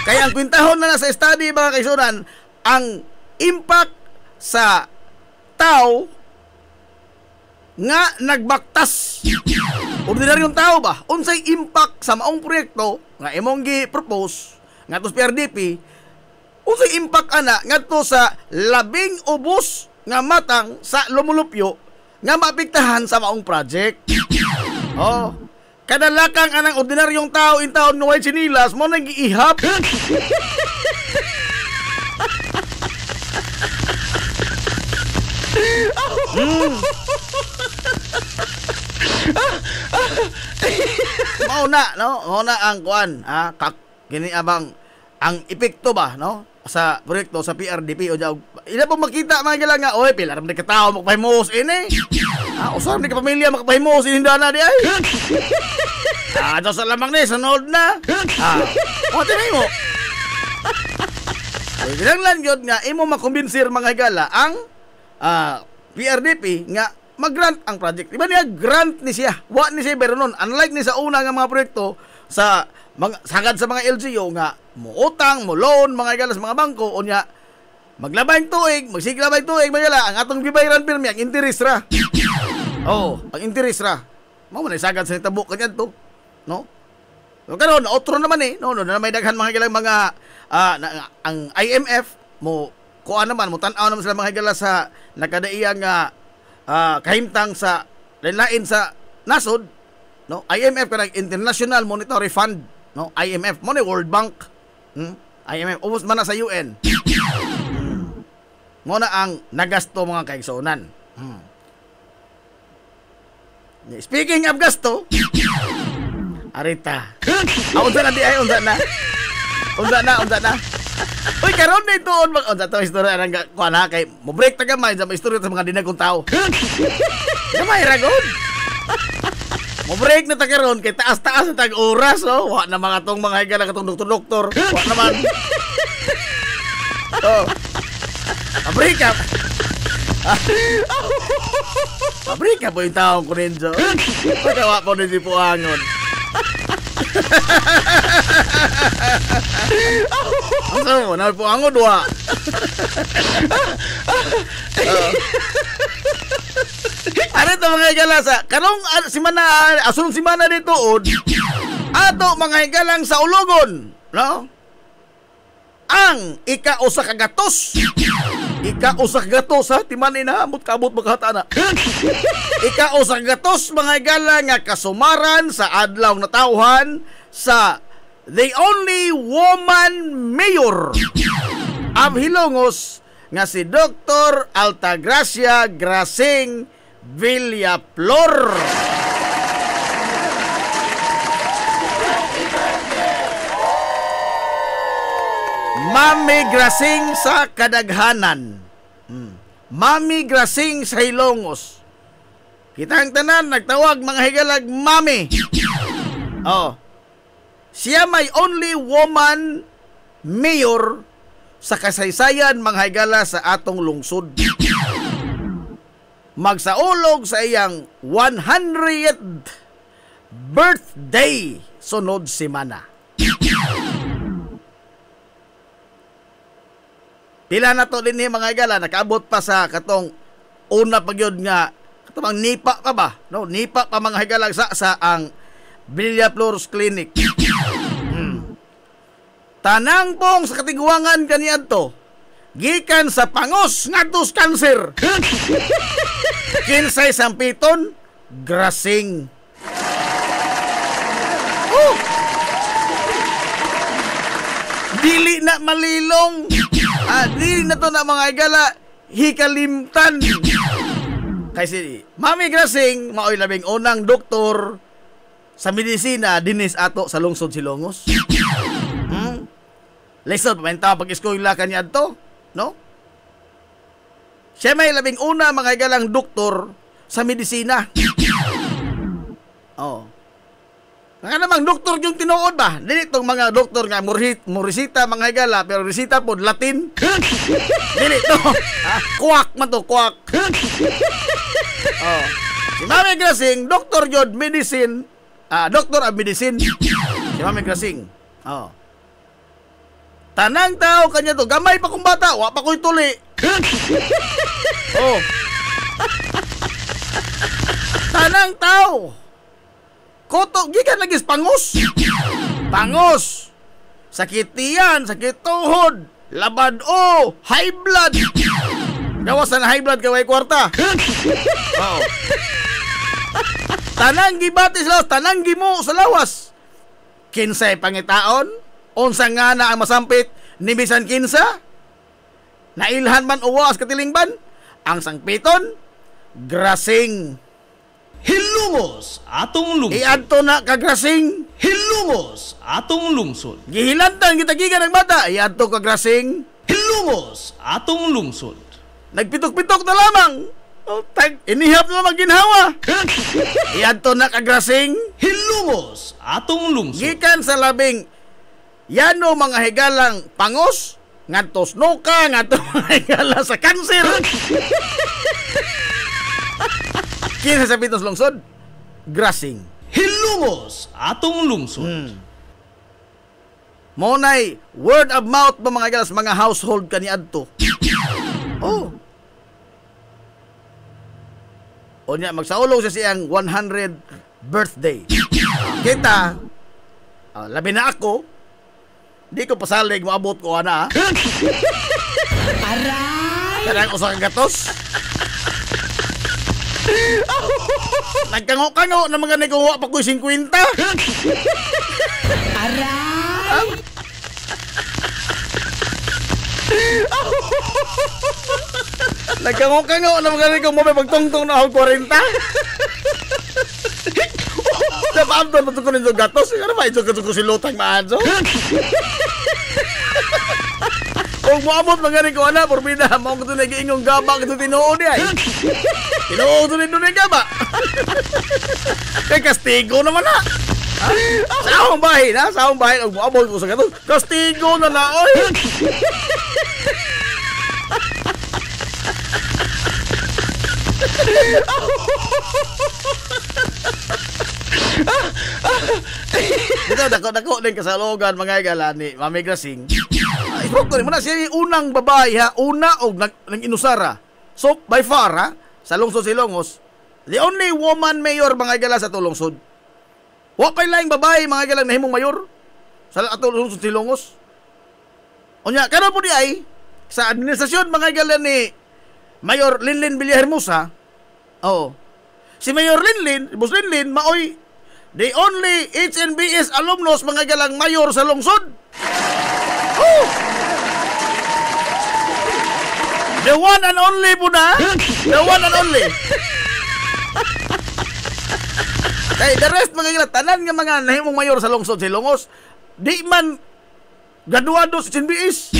Kaya ang kwintahon na sa study mga kaisunan, ang impact sa tao nga nagbaktas. Ordinaryong tao ba? Unsay impact sa maong proyekto nga imong gi-propose ngadto sa PRDP? Unsay impact ana ngadto sa labing ubos nga matang sa lumulupyo nga maapektahan sa maong project? Kadalakang anang ordinaryong tao in taon nga way sinilas mo nang giihap. Mauna ang kuan, kini abang ang epekto ba, no? Sa proyekto sa PRDP o jaw. Ila po makita mga gila nga, oy, pila ram ni katao magpahimos ini. Usab ni ka pamilya magpahimos ini dana di ay. Ato sa lamang ni sunod na. O tinay mo. Kinahanglan gyud nga imo makombinsir mga higala ang PRDP nga mag-grant ang project. Iba niya grant ni siya. Wa ni siya pero nun. Unlike ni sa una nga mga proyekto sa sagad sa mga LGU nga muutang, mo loan mga higala sa mga bangko unya maglabay tuig, magsiglabay tuig mga higala ang atong gibayaran pirmi ang interest ra. Ang interest ra. Mao man sagad sa tabo kanyan to. No? So karon outro naman no na may daghan mga higala mga ang IMF mo kuan naman mo tan-aw naman sila mga higala sa nakadaiyang kahimtang sa lain sa nasod, no? IMF kanang International Monetary Fund, no? IMF mo ni World Bank. IMF ubos man na sa UN. Mo na ang nagasto mga kaigsunan. Speaking of gasto, Arita. Unsa na di ay unsa na. Unsa na. Uy, karon na ituon mag unsa to istorya nang kuan ha kay mo break ta gamay sa istorya sa mga dinagong tao. Gamay ra gud. Mo break na ta karon kay taas-taas na tag oras oh. Wa na mga tong mga higala katong doktor. Wa naman. Oh. Break up. Break up po yung taong kuninso. Pagkawa po na si Puangon. Ano? Nabi Puangon, dua. Ano ito mga higalasa? Karong asunong si Mana dito, ato mga higalang sa ulogon. No? Ang ika-usa kagatos ha timan inaamot kabot magkahata na ika-usa kagatos mga higala nga kasumaran sa adlaw na tawhan sa the only woman mayor of Hilongos nga si Dr. Altagracia Grasing Villaflor. Mami Grasing sa kadaghanan. Mami Grasing sa Hilongos. Kitang tanan nagtawag mga higalag Mami. Oh. Siya may only woman mayor sa kasaysayan mga higala sa atong lungsod. Magsaulog sa iyang 100th birthday sunod semana. Pila na to din ni mga higala nakaabot pa sa katong una pagyod nga katong nipa pa ba? No, nipa pa mga higala sa ang Villaflor's Clinic. Tanang pong sa katiguangan kaniadto gikan sa pangos ngadto sa kanser. Kinsay sampiton grasing. Dili na malilong. Dili na to na mga higala hikalimtan. Kasi Mami Grasing maoy labing unang doktor sa medisina dinis ato sa lungsod Silongos. Lesson pamenta pag-eskwela kaniya to, no? Siya may labing una mga higalang doktor sa medisina. Oh. Nga namang doktor yung tinuod ba? Dili itong mga doktor nga morisita mga higala pero resita po Latin. Dili to. Kuwak man to, kuwak. Oh. Si Mami Grasing, Dr. Jod Medicine, Doctor of Medicine. Si Mami Grasing. Oh. Tanang tao kanya to, gamay pa kong bata, wa pa ko'y tuli. Oh. Tanang tao. Koto, gikan lagi pangos. Pangos. Sakit tiyan, sakit tuhod, labad high blood. Gawas na high blood kaway kwarta. Oh. Tanang gibati sa lawas, tanang gimo sa lawas. Kinsay pangitaon, unsa nga na ang masampit ni bisan kinsa? Nailhan man uwas katilingban, ang sangpiton, grasing. Hilongos atong lungsod. Iadto na ka grasing. Hilongos atong lungsod. Gihilantan kita giga ng bata, iadto ka grasing. Hilongos atong lungsod. Nagpitok-pitok na lamang. Inihap na maginhawa. Iadto na ka grasing. Hilongos atong lungsod. Gikan sa labing yano mga higalang pangos, ngadto snoka, ngadto mga higala sa kanser. Kinsa sa pitos lungsod? Grasing. Hilongos atong lungsod. Monay word of mouth ba mga higala sa mga household kaniadto. Oh. O niya magsaulog sa siyang 100 birthday. Kita, labi na ako, di ko pasalig, maabot ko ana. Aray! Karang usa ka gatos. Nagkango-kango na mga nagawa pa ko'y 50. Aray! Nagkango-kango na mga nagawa pa pagtungtong na ako 40. maamton pa ko nito gatos. Ano ba ito ko si lutang maadso? Kung maamot mga ko ana, porbida, mo ko ito nag-iingong gaba ito tinuod ay. Tinuod ito nito ng gaba. Kaya kastigo naman na. Sa akong bahay na, sa akong bahay, kung maamot ko sa gatos, kastigo na na, oy. Ito, dako din kasalogan mga igala ni Mami Grasing. Isbog ko rin mo na siya yung unang babae ha, una o nang inusara. So, by far ha, sa lungsod Silongos, the only woman mayor mga igala sa tulungsod. Wapay lang babae mga igala na himong mayor sa lungsod Silongos. Onya, karon po di ay, sa administrasyon mga igala ni Mayor Linlin Villahermosa, si Mayor Linlin, Boss Linlin, maoy, the only HNBS alumnus mga galang mayor sa lungsod. The one and only po na. The one and only. Kay the rest mga galang, tanan nga mga nahimong mayor sa lungsod Silongos, di man graduado sa HNBS.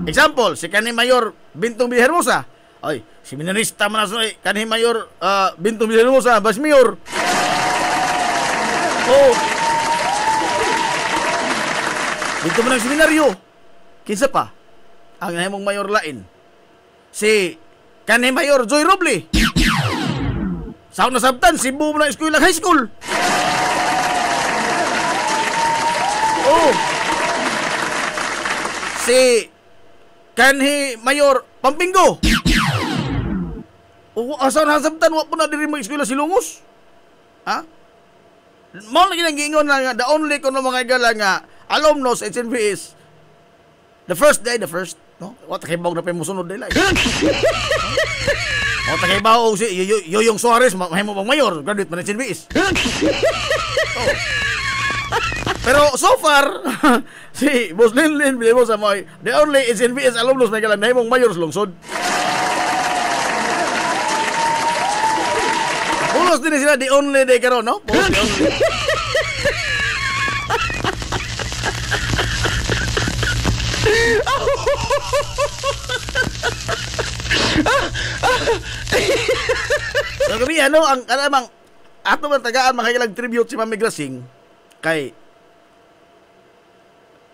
Example, si kanhi Mayor Bintong Villahermosa. Ay, seminarista man na kanhi Mayor Bintong Villahermosa, Vice Mayor. Dito mo ng seminaryo. Kinsa pa? Ang nahimong Mayor lain. Si kanhi Mayor Joy Roble. Sa una sabtan, Cebu mo ng eskwela high school. Si kanhi Mayor Pampingo. Asan hasabtan wa po na diri mo eskwela Silongos? Ha? Mao lagi nang giingon na nga the only kuno mga igala nga alumnus HNBS. The first, no? Wa ta kay bawg na pa mo sunod nila. Wa ta kay bawg si Yoyong Suarez mahimo bang mayor, graduate man HNBS. Pero so far, si Boss Linlin Villahermosa mo the only HNBS alumnus may kalang nahimong mayor sa lungsod. Pulos din sila the only day karon, no? Pulos the only. So kami ang alamang ato man tagaan makakilang tribute si Mami Grasing kay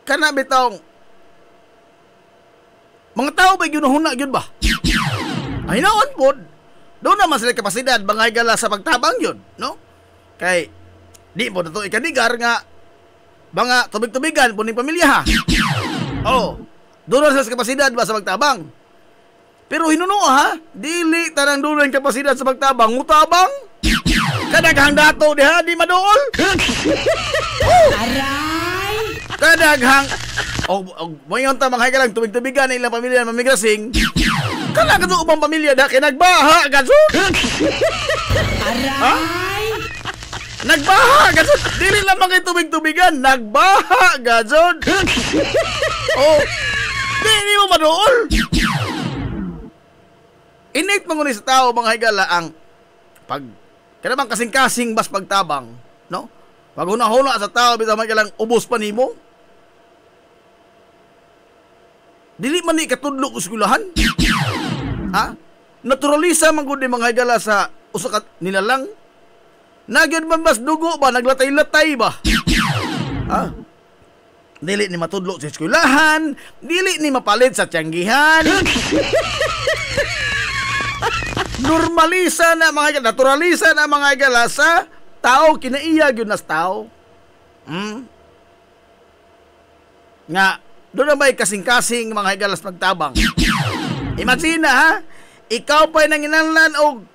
kana bitong mga tao ba ginuhuna gyud ba? Ay naon pod. Doon naman sila kapasidad bangay gala sa pagtabang yun, no? Kay di po na ito ikanigar nga mga tubig-tubigan po ng pamilya ha. Doon naman sila sa kapasidad ba sa pagtabang. Pero hinuno ha, dili tanang doon ang kapasidad sa pagtabang, mutabang. Kadaghang dato diha, di madool. Aray! Kadaghang mayon ta mga lang tubig-tubigan ng ilang pamilya Mami Grasing. Kana ka ubang pamilya da kay nagbaha gazon. Aray! Nagbaha gazon. Dili lamang kay tubig-tubigan, nagbaha gazon. Dili mo madool. Innate mangunin sa tao mga higala ang pag kanang kasing-kasing bas pagtabang, no? Pag huna-huna sa tao bitaw man lang ubos pa nimo. Dili man ni katudlo og eskwelahan. Ha? Naturalisa man gud mga higala sa usa ka nilalang. Nagyud man bas dugo ba naglatay-latay ba? Ha? Dili ni matudlo sa eskwelahan, dili ni mapalit sa tiyanggihan. Normalisa na mga naturalisa na mga igala sa tao kinaiya gyud nas tao. Nga doon na may kasing-kasing mga igalas pagtabang. Imagine ha, ikaw pa'y nanginanlan og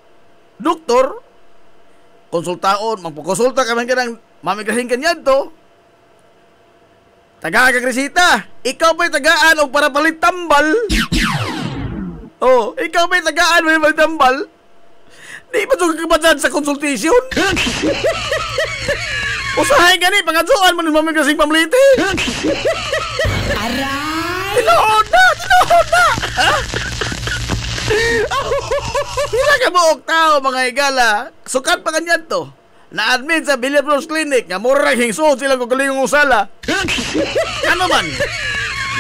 doktor, konsultaon, magpukonsulta ka man ka ng Mami Grasing kanyan to, taga kagresita, ikaw pa'y tagaan og para palit tambal. Ikaw may tagaan may magtambal. Di ba ito kakabasan sa konsultasyon? Usahay gani, pangadsuan mo ng Mami Grasing pamliti. Aray! Tinood na! Ha? Pila ka buok tao mga igala. Sukat pa kanyan to. na-admit sa Billiard Clinic nga mura hingsod sila kung kalingong sala. Ano man?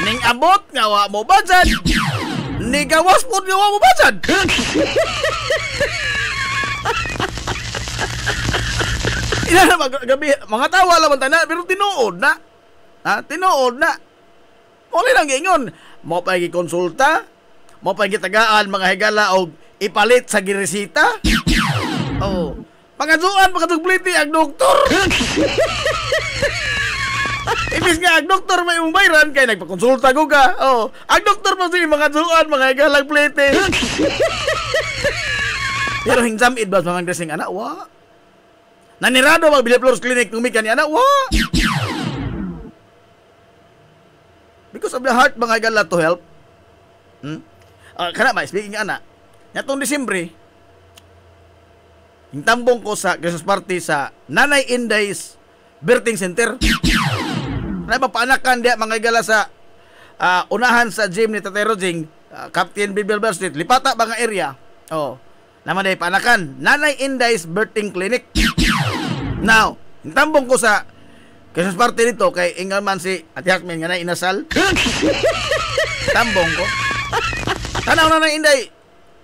Ning abot nga wa mo budget. Ni gawas po nga wa mo budget. Ina na gabi mga tawa lang tanan pero tinuod na. Ha, tinuod na. Muli lang gingon, mo pa konsulta, mo pa tagaan mga higala og ipalit sa giresita. Oh, pangadsuan pagkatugpliti ang doktor. Ibig nga ang doktor may umbayran kay nagpakonsulta ko ka. Oh, ang doktor pa si mga duan mga higala plete. Pero hingsamid ba mga dressing anak wa? Nanirado mag Billiard Clinic nung mika ni anak wa? Because of the heart mga higala to help. Kana may speaking anak. Nyatong Disyembre, hintambong ko sa Christmas party sa Nanay Inday's Birthing Center. Napapaanakan dia mga higala sa unahan sa gym ni Tatay Rojing, Captain Bibilber Street, lipata ba nga area. Oh, naman day paanakan, Nanay Inday's Birthing Clinic. Now, hintambong ko sa Christmas party nito kay ingal man si Ate Hasmin nga na inasal. Tambong ko. Tanaw na Inday.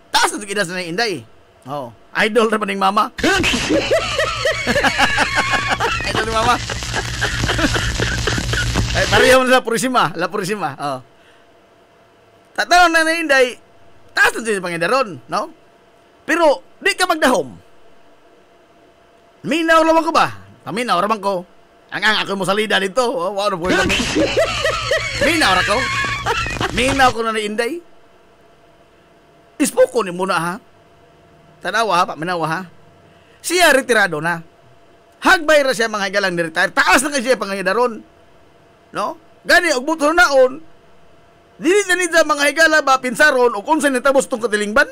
Taas na tigidas na Inday. Oh, idol na pa ning mama. Idol ni mama. Ay, pareho na La Purisima. Oh. Tanaw na Inday. Taas na tigidas pangidaron, no? Pero di ka magdahom. Minaw lamang ko ba? Minaw lamang ko. Ang ako mo salida dito. Oh, wow, po lang. Minaw ra ko. Minaw ko na Inday. Ispoko ni muna ha. Tanawa ha, paminawa ha. Siya retirado na. Hagbay ra siya mga higalang ni-retire. Taas na kasi siya pangangidaron. No? Gani, og buto naon. Dili na nita mga higala ba pinsaron o kung saan nitabos tong katilingban.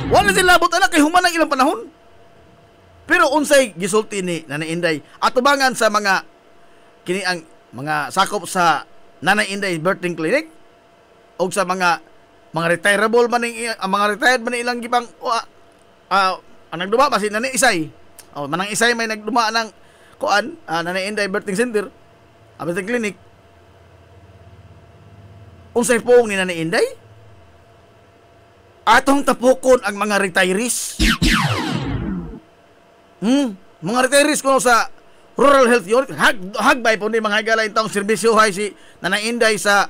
Wala sila labot anak kay human ang ilang panahon. Pero unsay gisulti ni Nanay Inday atubangan sa mga kini ang mga sakop sa Nanay Inday Birthing Clinic o sa mga retirable man ang mga retired man ilang gibang ang nagduma pa si Nanay Isay. Oh, manang Isay may nagduma ng kuan Nanay Inday Birthing Center, Birthing Clinic. Unsay poong ni Nanay Inday? Atong tapukon ang mga retirees. Mga retirees kuno sa rural health unit, hagbay po ni mga higala itong serbisyo hay si Nanay Inday sa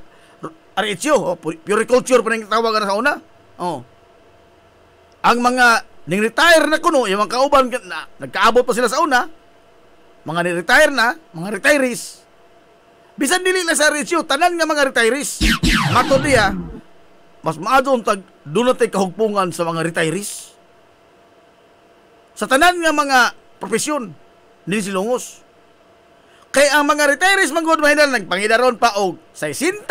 RHO, puriculture pa rin tawagan sa una. Oh. Ang mga ning-retire na kuno, yung mga kauban na nagkaabot pa sila sa una, mga ni-retire na, mga retirees. Bisan dili na sa RHO, tanan nga mga retirees. Matod niya, mas maadon tag dunay kahugpungan sa mga retirees. Sa tanan nga mga profesyon ni silungos. Kay ang mga retirees manggod mahidal nagpangidaron pa og 60.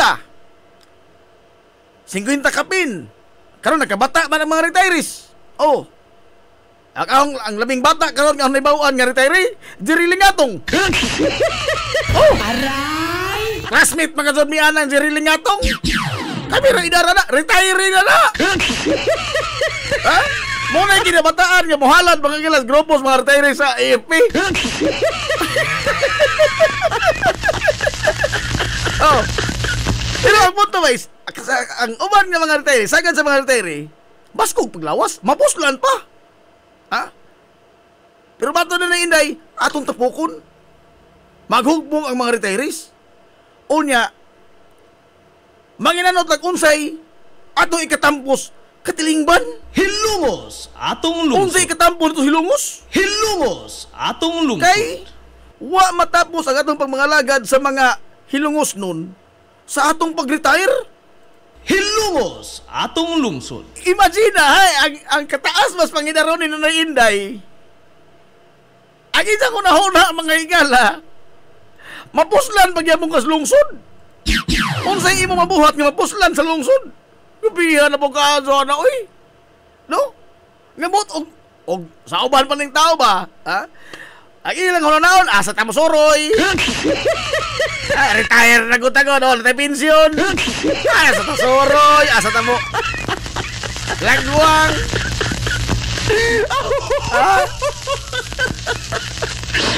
50 kapin. Karon nagkabata man ang mga retirees. Oh. Ang labing bata karon nga naibawan nga retiree, Jerry Lingatong. Oh. Aray. Classmate mga jud mi anang Jerry Lingatong. Kami ra idara na, retiree na na. Ha? Muna yung kinabataan nga mohalad mga gilas grupos mga retiree sa AFP. Oh. Pero ang punto guys, ang uban nga mga retiree, sagad sa mga retiree, baskog paglawas, mapuslan pa. Ha? Pero bato na Inday, atong tapukon. Maghugbong ang mga retirees. Unya, manginanot unsay atong ikatampos katilingban. Hilungos atong lungsod. Unsay ikatampos ito hilungos? Hilungos atong lungsod. Kay wa matapos ang atong pagmangalagad sa mga hilungos nun sa atong pag-retire. Hilungos atong lungsod. Imagine ang kataas mas pangidaron ni Nanay Inday. Ang isa ko nahuna mga higala. Mapuslan pagyamong kas lungsod. Unsay imo mabuhat nga mapuslan sa lungsod? Gabihan na po ka na oy. No? Ngamot og sa uban pa ning tao ba? Ha? Ang ilang naon asa ta mosoroy. Retire na gud tago no, tay pensyon. Asa ta soroy, asa ta mo. Lagwang.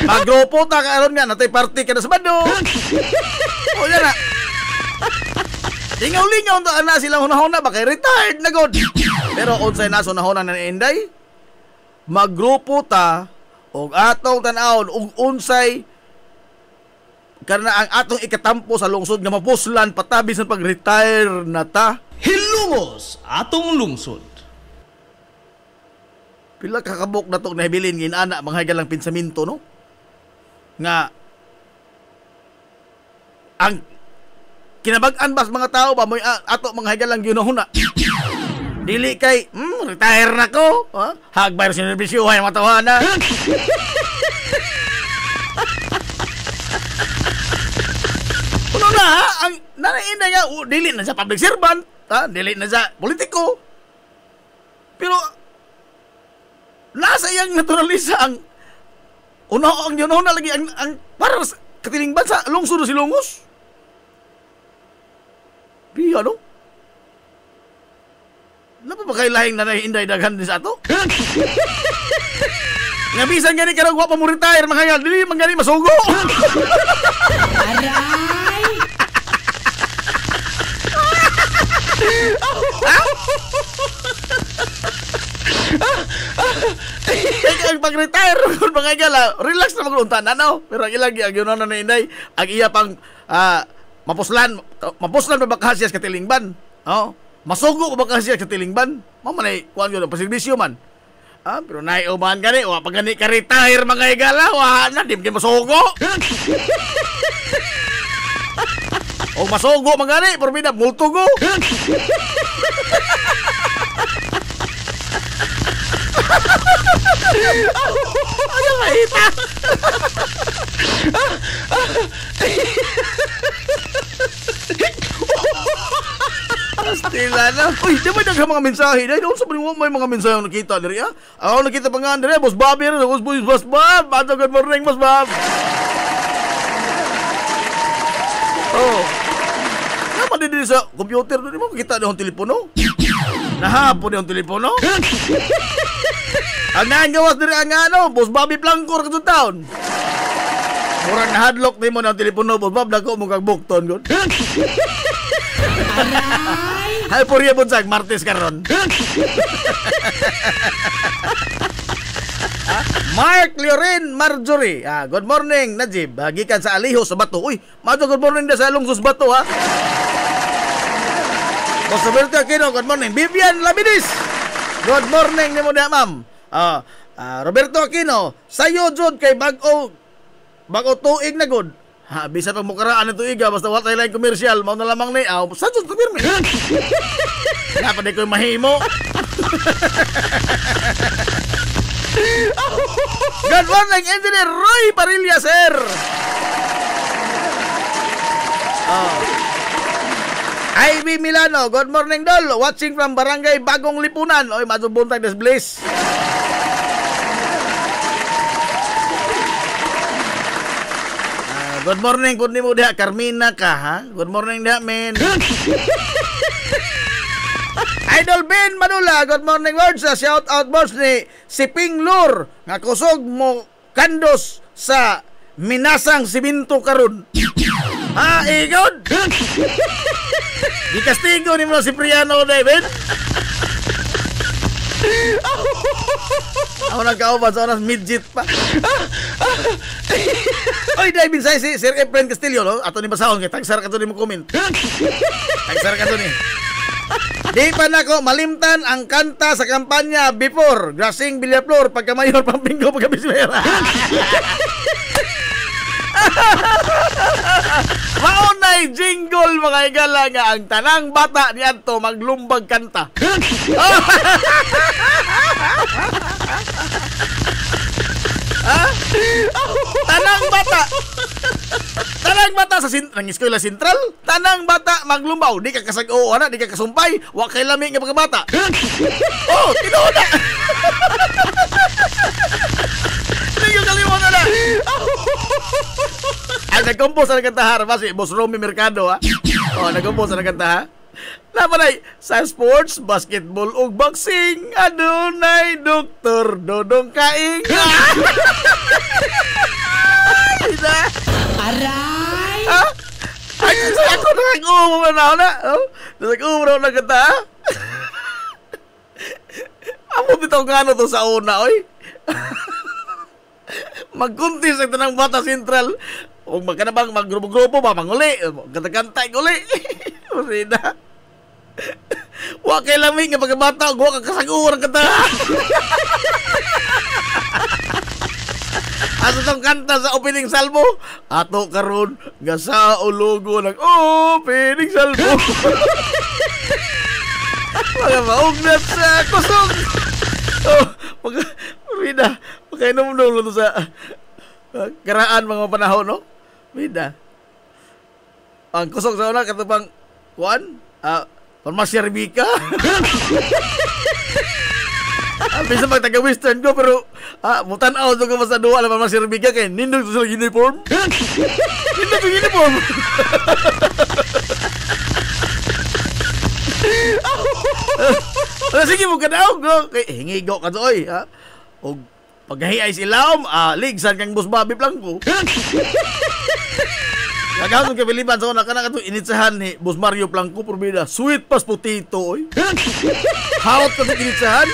Magrupo ta karon nga natay party ka na sa bando. O yan na. Lingaw-lingaw ta na sila hunahuna ba kay retired na god. Pero unsay naso nahuna na ni Inday? Magrupo ta og atong tan-awon og unsay kana ang atong ikatampo sa lungsod nga mapuslan patabi sa pag-retire na ta. Hilungos atong lungsod. Pila ka kabok na to nahibilin ginana mga lang pinsaminto no? Nga ang kinabag-an bas mga tao ba moy ato mga higalang ginahuna. Dili kay retire na ko, ha? Hagbay sa serbisyo ay matawana. Kuno na ha? Ang nanainda nga dili na sa public servant, ha? Dili na sa politiko. Pero nasa iyang naturalisa ang ang yun na lagi ang para sa katiling bansa lungsod si Lungos. Biya no? Napa ba kayo lahing nanahinday daghan din sa ato? Nga bisan gani karong wa pa mo retire mga hayal, dili man gani masugo. Aray! Ang pag-retire mga gala, relax na magluntan ano. Pero ang ilang ang yun na inday, ang iya pang mapuslan pa baka siya sa katilingban. Oh, masugo pa baka siya sa katilingban. Mamanay kuan yun pasirbisyo man. Pero naiuman gani, wa pag gani ka retire mga igala, wa na di mo masugo. O masugo mga gani, porbida multugo. Ano mahita? Astila na. Uy, di ba nagka mga mensahe? Dahil doon sa paningwag may mga mensahe ang nakita diri, ha? Ako nakita pa nga diri, Boss Bobby, Boss Bob. Good morning, Boss Bob. Oh. Naman din sa computer, di mo makita na yung telepono? Nahapon yung telepono? Ang nangawas diri ang Boss Bobby Plancor katong taon. Murang nahadlock din mo ng telepono, Boss Bob, dako mo kag bukton gud. Hay puriya bunsag Martes karon. Mark Leorin Marjorie. Good morning, Najib. Gikan sa Aliho sa Bato. Uy, madto good morning da sa Lungsos Bato, ha. Boss Roberto Aquino, good morning. Vivian Laminis. Good morning nimo da, ma'am. Roberto Aquino, sayo jud kay bag-o tuig na gud. Bisa pag mukaraan ng tuiga, basta watay lang komersyal, mao na lamang ni, sa jud to pirmi. Dapat di ko mahimo. Good morning, Engineer Roy Parilla, sir. Ivy Milano, good morning, Dol. Watching from Barangay Bagong Lipunan. Oy, madubuntag des bliss. Good morning po ni mo diha, Carmina ka, ha? Good morning diha, men. Idol Ben Manula, good morning, words. Shout out, boss, ni si Ping Lur, nga kusog mo kandos sa minasang siminto karon. Igod? Di kastigo ni mo si Priano, David. Ako nagkauban sa oras midget pa. Oy, David, say si Sir Efren Castillo, no? Ato ni basahon kay tagsar ka to ni mo comment. Tagsar ka to ni. Di pa nako malimtan ang kanta sa kampanya before Grasing Villaflor pagka mayor Pampingo pagka Bismera. Maunay jingle mga igala nga ang tanang bata niadto maglumbag kanta. Tanang bata sa eskwela sentral, tanang bata maglumbaw, di ka kasag-oo na, di ka kasumpay, wa kay lami nga mga bata. Oh, tinuod na. Hindi ka kalimutan na. Ay, nag-compose na kantaha, basi, Boss Romy Mercado, ha? Nag-compose na kantaha. Laman ay, sa sports, basketball ug boxing, adunay Dr. Dodong Kaing. Nakasag-umo na na. Nakasag-umo na kanta. Amo bitaw ngano to sa una, oy. Magkuntis ang tanang bata sentral. Huwag magkanabang maggrupo-grupo ba, manguli. Kanta-kanta, uli. Masina. Huwag kay lamig nga pagkabata. Huwag kakasag-umo ng kanta. Ato tong kanta sa opening salmo. Ato karon nga sa ulogo ng opening salmo. Mga maugnat sa kusog. Vida, magkainom-nom to sa karaan mga panahon, no? Vida. Ang kusog sa una, katapang, kuan? Farmasya Rebecca. Bisa mag taga-western ko, pero mutanaw to ko sa duwa na Farmasya Rebecca kay nindog to sa uniform. Nindog sa uniform. Sige mo kadaog go kay hingigo ka doy ha. Og paghiay silawom ligsan kang Boss Bobby Blanco. Nagahon ka Pilipan sa una kana kadto initsahan ni Boss Mario Blanco porbida sweet pas potato oy. Hawt ka initsahan.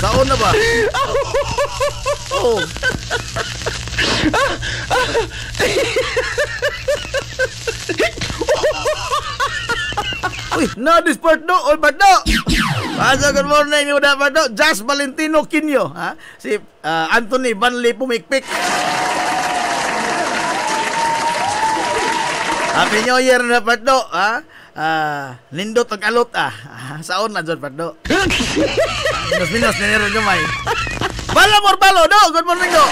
Sa una ba? Oh. Uy, no, this part no, oy Bardo. Good morning, you da Bardo. Just Valentino Quinyo, ha? Si Anthony Vanley Pumikpik. Happy New Year na Bardo, ha? Nindot ang alot saon na dyan Bardo. Minus ninero gamay. Balo Morbalo, do. Good morning do.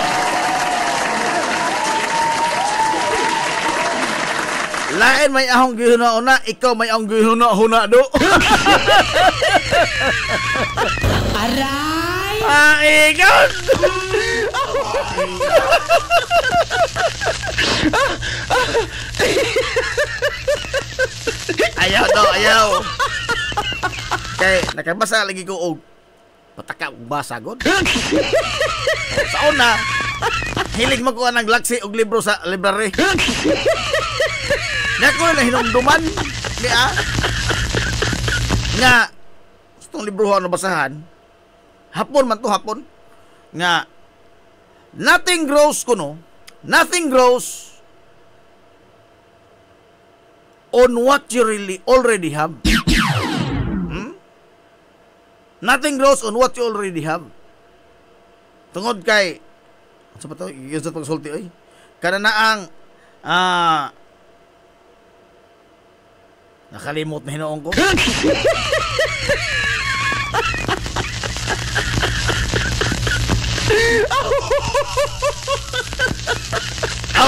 Lain may ahong gihuna-una, ikaw may ahong gihuna-huna do. Aray! Ikaw! Ayaw do, ayaw. Kay, nakabasa lagi ko og pataka og basa god. Sa una, hilig magkuha ng laksi og libro sa library. Nako na hinumduman niya nga gustong libro na basahan hapon man to hapon nga nothing grows on what you really already have. Nothing grows on what you already have. Tungod kay sa pa to yung sa pagsulti oy kana na ang nakalimot na hinoong ko.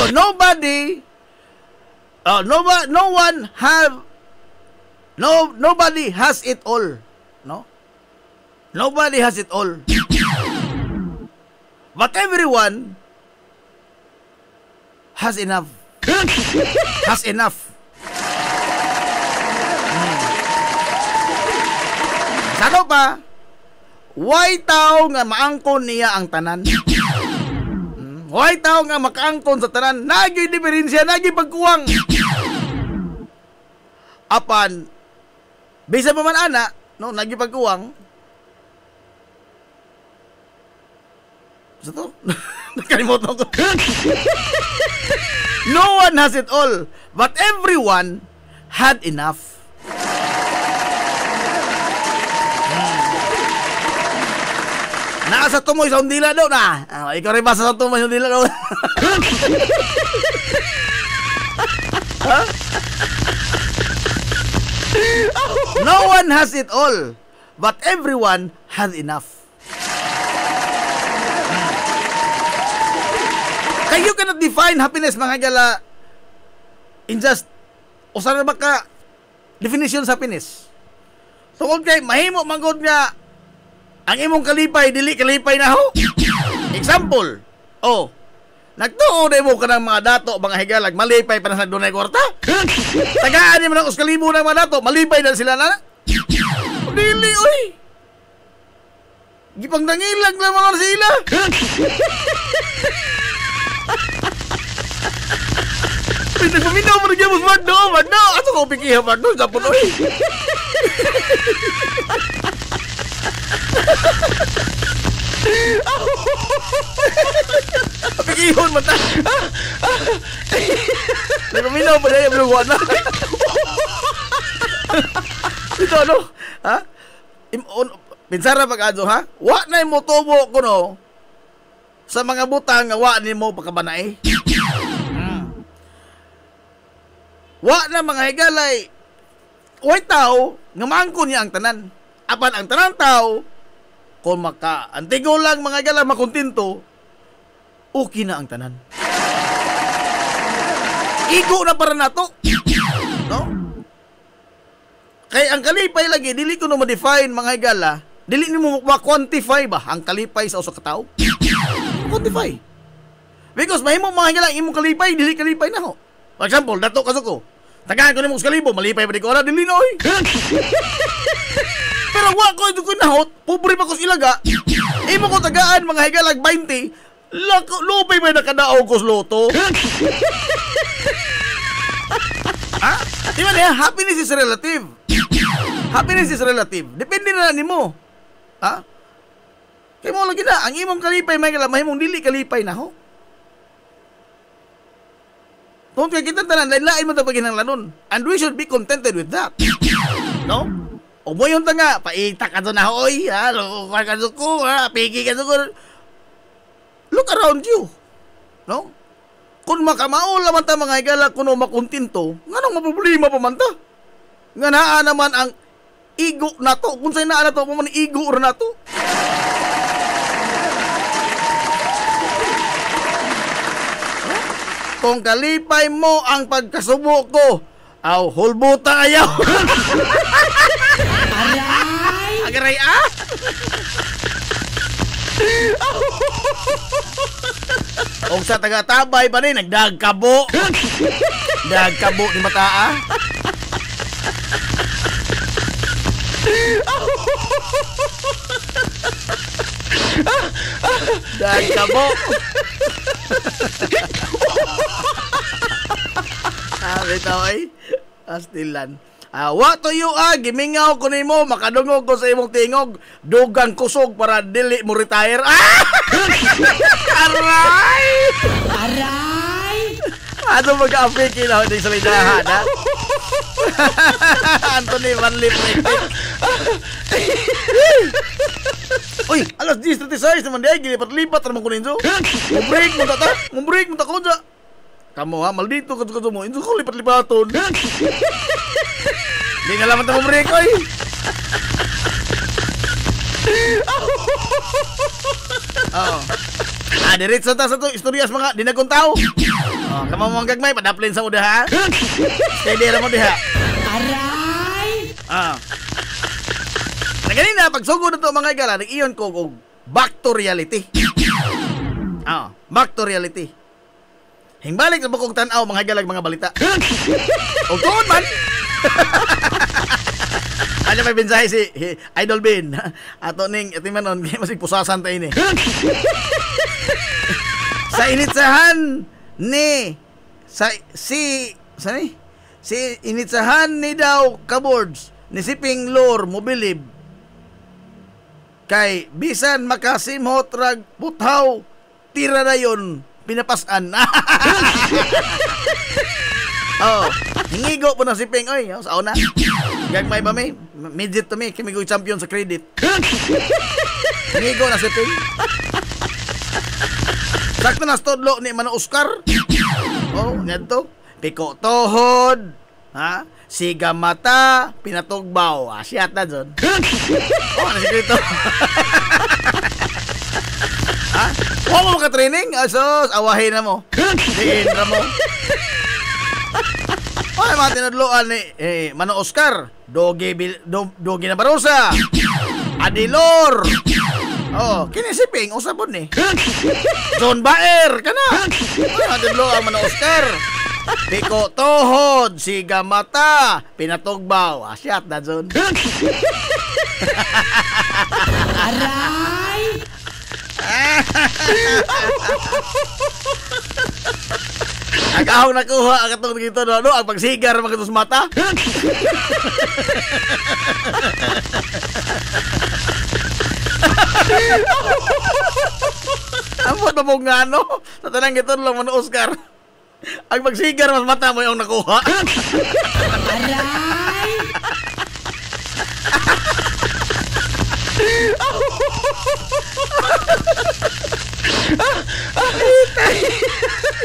Nobody has it all. No? Nobody has it all. But everyone has enough. Has enough. Sano pa? Why tao nga maangkon niya ang tanan? Why tao nga makaangkon sa tanan? Nagi diferensya, nagi pagkuwang. Apan, bisa pa man ana, no, nagi pagkuwang. Sa to? Nakalimutan ko. No one has it all, but everyone had enough. Nasa tumoy sa undila daw na. Ikaw rin basa sa tumoy sa undila daw. No one has it all, but everyone has enough. You cannot define happiness mga gala in just usa na ba ka definition sa happiness. Tungod kay mahimo manggod nga ang imong kalipay, dili kalipay na ho. Example, nagtuo na mo ka ng mga dato, mga higalag, malipay pa na sa dunay kwarta. Tagaan niyo man ang uskalibo ng mga dato, malipay na sila na. Dili, oy. Gipang nangilag lang mga sila. Hindi mo Bardo. Ato ko pikihan Bardo. Sapon oy. Pikihon man ta. Nagpaminaw pa na yung bluwan na. Ito ano? Ha? Pinsara pag-adyo ha? Wa na yung motobo ko no? Sa mga butang nga wa ni mo pagkabanay. Wa na mga higalay. Way tao nga maangkon niya ang tanan. Apan ang tanan tao kung maka-antigo lang mga higalay makontinto, okay na ang tanan. Igo na para nato. No? Kaya ang kalipay lagi, dili ko na ma-define mga higala, dili ni mo ma-quantify ba ang kalipay sa usa ka tawo? Quantify. Because mahimo mga higala, imong kalipay, dili kalipay na ho. For example, dato kasuko. Tagaan ko ni mong kalibo, malipay pa di ko na, dili na oy. Pero wa ko ito ko nahot, pobre pa ko silaga. Imo ko tagaan mga higalag 20, lupay may nakadaaw ko sa loto. Ha? Di ba niya? Happiness is relative. Happiness is relative. Depende na nimo. Ha? Kaya mo lagi na, ang imong kalipay may kalamay mong dili kalipay na ho. Kung kaya kita tanan, lain mo tapagin ng lanon. And we should be contented with that. No? O mo yung tanga, paita ka doon na hoy, ha? Lukar ka doon ko, ha? Pigi ka doon ko. Look around you. No? Kung makamao laman ta mga higala, kung makuntinto, nga nang maproblema pa man ta. Nga naa naman ang igo na to. Kung sa'yo naa na to, paman igo or na to. Kung kalipay mo ang pagkasubo ko, aw, hulbuta ayaw. Aray! Agaray ah! Kung sa taga-tabay pa rin, nagdagkabo. Dagkabo ni mataa. Dagkabo. Bitaw ay astilan. Wa to you gimingaw ko nimo, makadungog ko sa imong tingog, dugang kusog para dili mo retire. Aray! Aray! Ano mag-apiki na hindi sa lidahan, ha? Anthony Van Lip. Uy, alas 10:36 naman di ay gilipat-lipat naman ko ninyo. Mubreak mo ta ko dyan. Kamu ha, maldito ka mo. Ito ko lipat-lipaton. Di na laman ta mubreak, oy. Oh. Diretso ta sa to istoryas mga dinagong tao. Oh, kamo mo gagmay padaplin sa udah ha. Steady ra mo diha. Aray. Ganina pagsugod na to mga igala, nag-iyon ko og back to reality. Back to reality. Hingbalik na bukong tanaw mga igalag mga balita. O tuon man. Ano may bensahe si Idol Ben. Ato ning itimanon kay masig pusasan ta ini. Sa initsahan ni si initsahan ni daw kaboards ni Siping Lor mobilib kay bisan makasimhot rag puthaw tira na yon pinapasan. Oh, hingigo po na si Ping. Oy, sa una. Gagmay ba may? Midget to me. Kimigo champion sa credit. Hingigo na si Ping. Sakto na stodlo ni Mano Oscar. Oh, ngadto. Piko tohod. Ha? Siga mata, pinatugbaw. Siyat na dyan. Oh, nasikreto. Ha? Huwag mo makatraining? Asos, awahin na mo. Diin na mo. Ay, mga tinadloan ni Mano Oscar. Dogi na Barosa. Adilor. Oh, kinisiping, usapon ni. John Baer, ka na. Ay, mga tinadloan Mano Oscar. Piko tohod, siga mata, pinatugbaw. Asyat na John. Aray! Ang ahong nakuha ang katong dito no, ang pagsigar mga ito sa mata. Amot ba mong nga no? Sa tanang ito lang man Oscar. Ang pagsigar mas mata mo yung nakuha. Aray!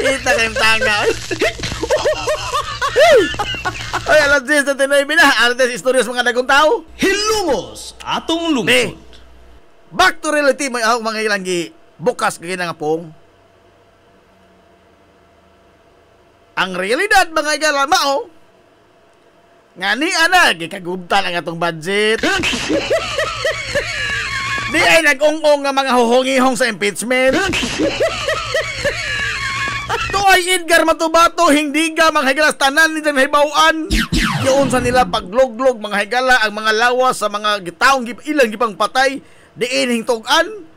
Ita kayong tanga. Ay, alas 10 na tinoy na. Artes istoryas mga dagong tao. Hilungos atong Be, lungsod. back to reality. May ahong mga ilang bukas kagina nga pong. Ang realidad mga igala mao nga ni ana gikagubtan ang atong budget. Di ay nag-ung-ung nga mga huhungihong sa impeachment. To ay Edgar Matubato hindi ka mga higala tanan ni hibawaan. Yun sa nila pagluglog mga higala ang mga lawas sa mga gitaong ilang gipang patay diin hingtugan.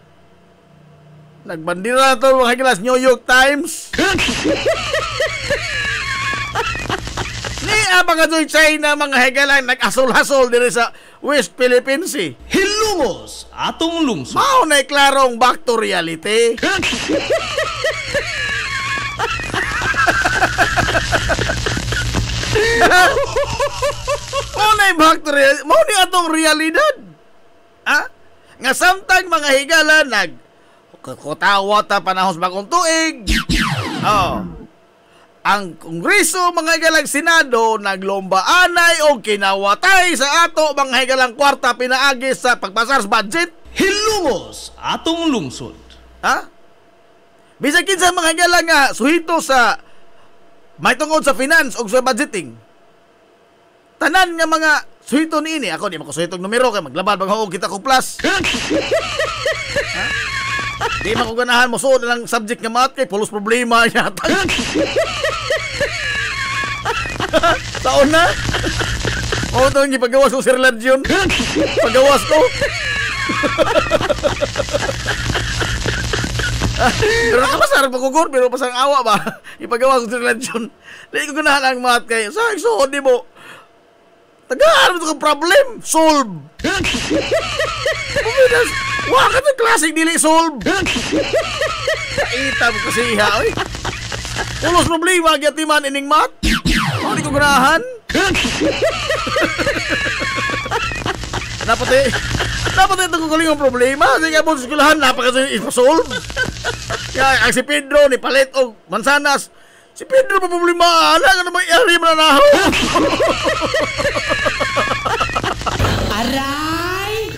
Nagbandira na to mga higala sa New York Times. Ni abang nga doon China mga hegalan nag-asol-hasol diri sa West Philippines Sea. Hilungos atong lungsod. Mao na klarong back to reality. Mao na back to reality. Mao ni atong realidad. Ha? Nga samtang mga higalan kutawa ta panahon sa bagong tuig. Oh. Ang Kongreso mga higalang Senado naglombaanay o kinawatay sa ato mga higalang kwarta pinaagi sa pagpasar sa budget. Hilungos atong lungsod. Ha? Bisag kinsa mga higalang nga suhito sa may tungod sa finance o sa budgeting. Tanan nga mga suhito niini ako di makasuhitong numero kay maglabad bang huog kita ko plus. Ha? Di makuganahan mo suod lang subject nga math kay pulos problema yata. Taon na? O ito yung ipagawas ko Sir Legion. Pagawas ko. Pero nakapasarang pagkugur, pero pasarang awa ba? Ipagawas ko Sir Legion. Di ko ganahan ang math kayo. Sa suod di mo. Tagaan mo ito ka problem. Solve. Waka ito classic dili solve. Kaita mo kasi iha. Pulos problema gyatiman ining math. Hindi ko ganahan. Dapat ito ko kaling ang problema. Sige mo sa skulahan, napakasing ipasolve. Kaya ang si Pedro ni palit o mansanas. Si Pedro pa problema. Ala ka naman iari mananahaw. Aray!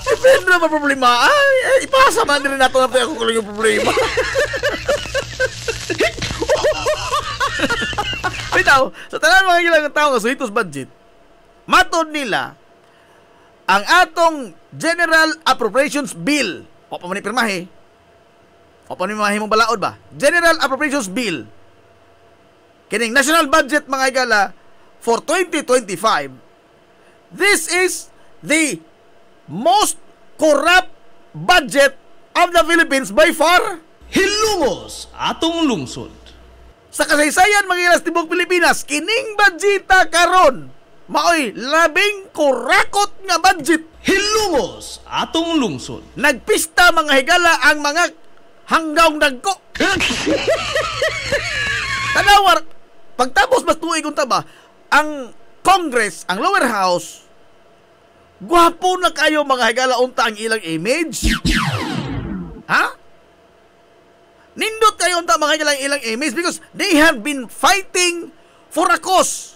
Si Pedro pa problema. Ay, ipasa man din nato na ako kaling yung problema. Bitaw, sa tanan mga ilang tao nga suhitos budget, matod nila ang atong General Appropriations Bill. O pa man ipirmahe. O pa man mong balaod ba? General Appropriations Bill. Kining national budget mga igala for 2025. This is the most corrupt budget of the Philippines by far. Hilungos atong lungsod. Sa kasaysayan mga ilas tibok Pilipinas, kining budgeta karon maoy labing kurakot nga budget. Hilungos atong lungsod. Nagpista mga higala ang mga hanggaw dagko. Tanawar, pagtapos mas tuig unta ba, ang Congress, ang lower house, gwapo na kayo mga higala unta ang ilang image. Ha? Nindot kayo unta mga higala ang ilang image because they have been fighting for a cause.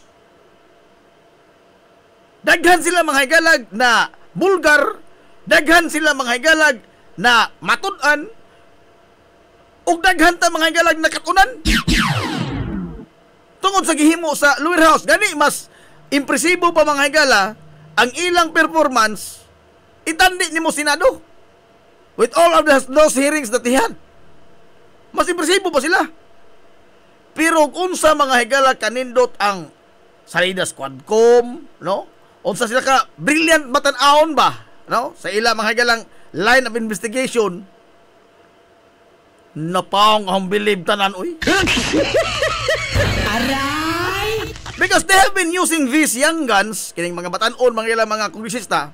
Daghan sila mga higalag na bulgar, daghan sila mga higalag na matudan, ug daghan ta mga higalag na katunan. Tungod sa gihimo sa lower house, gani mas impresibo pa mga higala ang ilang performance itandi nimo Senado with all of those hearings that he had. Mas impresibo pa sila. Pero unsa mga higala kanindot ang Salidas Quadcom, no? Unsa sila ka brilliant matan-aon ba, no? Sa ila mga higalang line of investigation. Napaong ang believe tanan, uy. Aray! Because they have been using these young guns, kining mga batanon, mga ilang mga kongresista,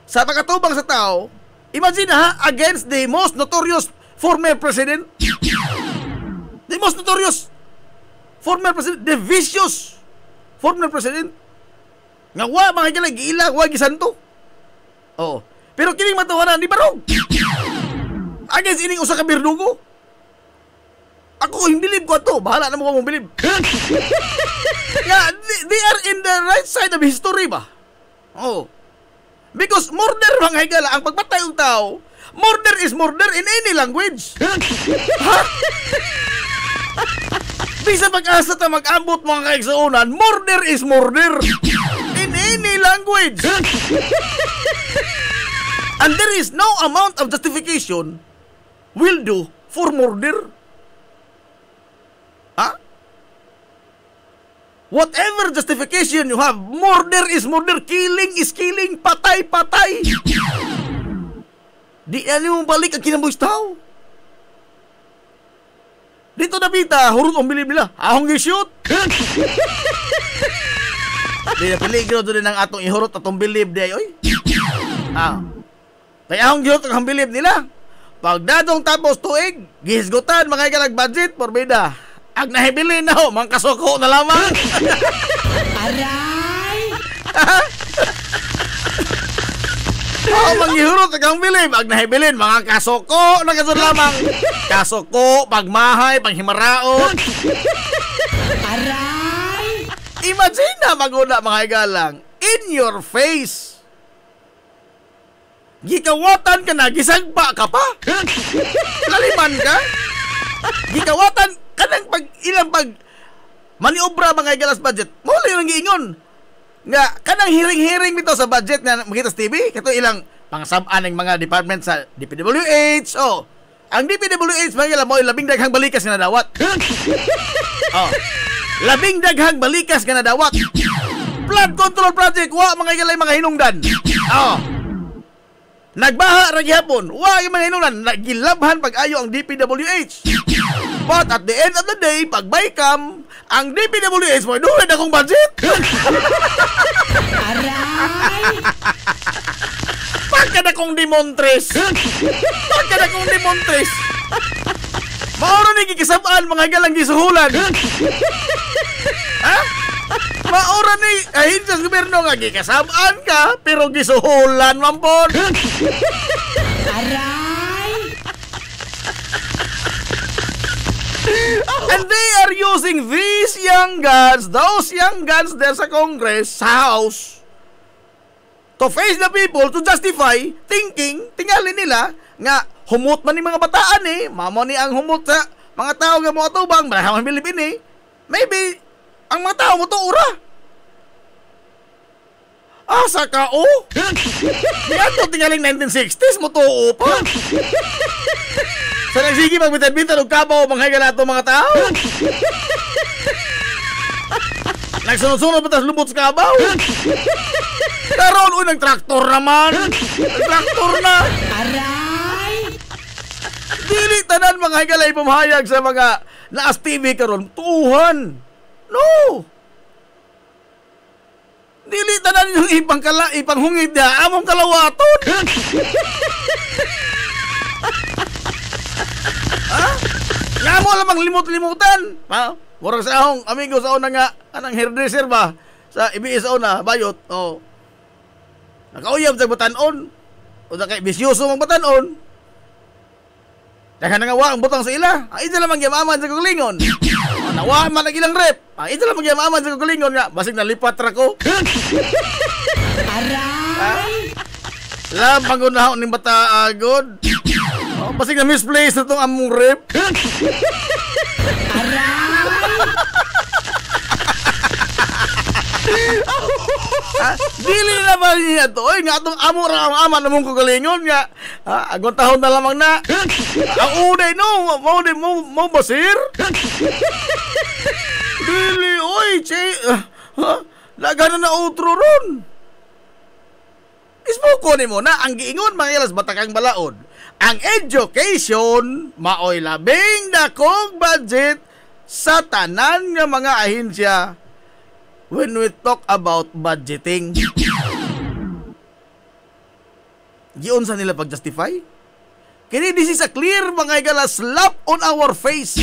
sa pagkatubang sa tao. Imagine ha, against the most notorious former president. The most notorious former president, the vicious former president. Nga wa, mga ilang giila, wa gisanto. Oo. Pero kining matawanan, di barog. Against ining usa ka birdugo. Ako himbilib ko to. Bahala na mo kung bilib. Yeah, they are in the right side of history ba? Oh. Because murder mga higala, ang pagpatay ng tao, murder is murder in any language. Ha? Bisa pag-asa ta mag-ambot mga kaigsuunan, murder is murder in any language. And there is no amount of justification will do for murder. Ha? Whatever justification you have, murder is murder, killing is killing, patay, patay. Di ano mong balik ang kinamboy tao. Dito na bita, hurot ang bilib nila. Ahong i-shoot. Di na peligro doon ang atong ihurot atong bilib di oy. Ah. Kaya ahong ihurot ang bilib nila. Pagdadong tapos tuig, gihisgutan mga ikalag budget, porbida. Ag nahibilin na ho, mga kasuko na lamang. Aray! Manghihurot ang bilib, ag nahibilin, mga kasuko na kasod lamang. Kasuko, pagmahay, panghimaraot. Aray! Imagine na maguna mga igalang, in your face. Gikawatan ka na, gisagpa ka pa. Laliman ka. Gikawatan kanang ilang maniobra mga igalas budget. Muli yung giingon. Nga, kanang hiring-hiring nito sa budget na makita sa TV. Kato ilang pangsabaan ng mga department sa DPWH. Oh, ang DPWH mga ilang mo, labing daghang balikas nga nadawat. Oh, labing daghang balikas nga nadawat. Flood control project, wa mga igalay mga hinungdan. Oh, nagbaha ra gihapon, wa yung mga hinungdan, nagilabhan pag-ayo ang DPWH. But at the end of the day, pag baycam, ang DPWH mo, doon akong budget. Aray! Pagka na kong demontres. Pagka na kong demontres. Mauro ni kikisabaan, mga galang gisuhulan. Ha? Mauro ni, ahin sa gobyerno nga, kikisabaan ka, pero gisuhulan, mampon. Aray! And they are using these young guns, those young guns there sa Congress, sa House, to face the people, to justify thinking, tingali nila, nga humot man ni mga bataan eh, mamo ni ang humot sa mga tao nga mga tubang, marahang Pilipin eh, maybe, ang mga tao mo to ura. Asa ka o? Yan to tingaling 1960s mo to pa. Sa nagsige magbitan-bitan o kabaw manghagal ato mga tao. Nagsunod-sunod pa tas lubot sa kabaw. Karon uy nagtraktor naman. Nagtraktor na. Aray! Dili tanan mga higalay pamahayag sa mga naas TV karon. Tuhan. No. Dili tanan yung ipanghungit niya. Among kalawaton. Ha? Nga mo lamang limot-limutan. Ha? Murag sa akong amigo sa una nga, anang hairdresser ba? Sa IBS sa una, bayot. Oh. Nakauyab sa batanon. O na kay bisyoso mong batanon. Dahan nga wa ang butang sa ila. Ay, ito lamang yamaman sa kukulingon. Nawa man ang ilang rep. Ay, ito lamang yamaman sa kukulingon nga. Basig nalipat ra ko. Aray! Lamang unahon ni bata agod. Oh, basig na misplace na itong among rep. Aray! Dili naman niya to. Oy, nga itong among ama na mong kugalingon nga. Agong tahon na lamang na. Ang unay no, mo basir? Dili, oy, lagana na outro ron. Ismuko ni mo na ang giingon mga ilas batakang balaod. Ang education maoy labing dakong budget sa tanan nga mga ahensya when we talk about budgeting. Giyon sa nila pag-justify? Kini this is a clear mga igala slap on our face.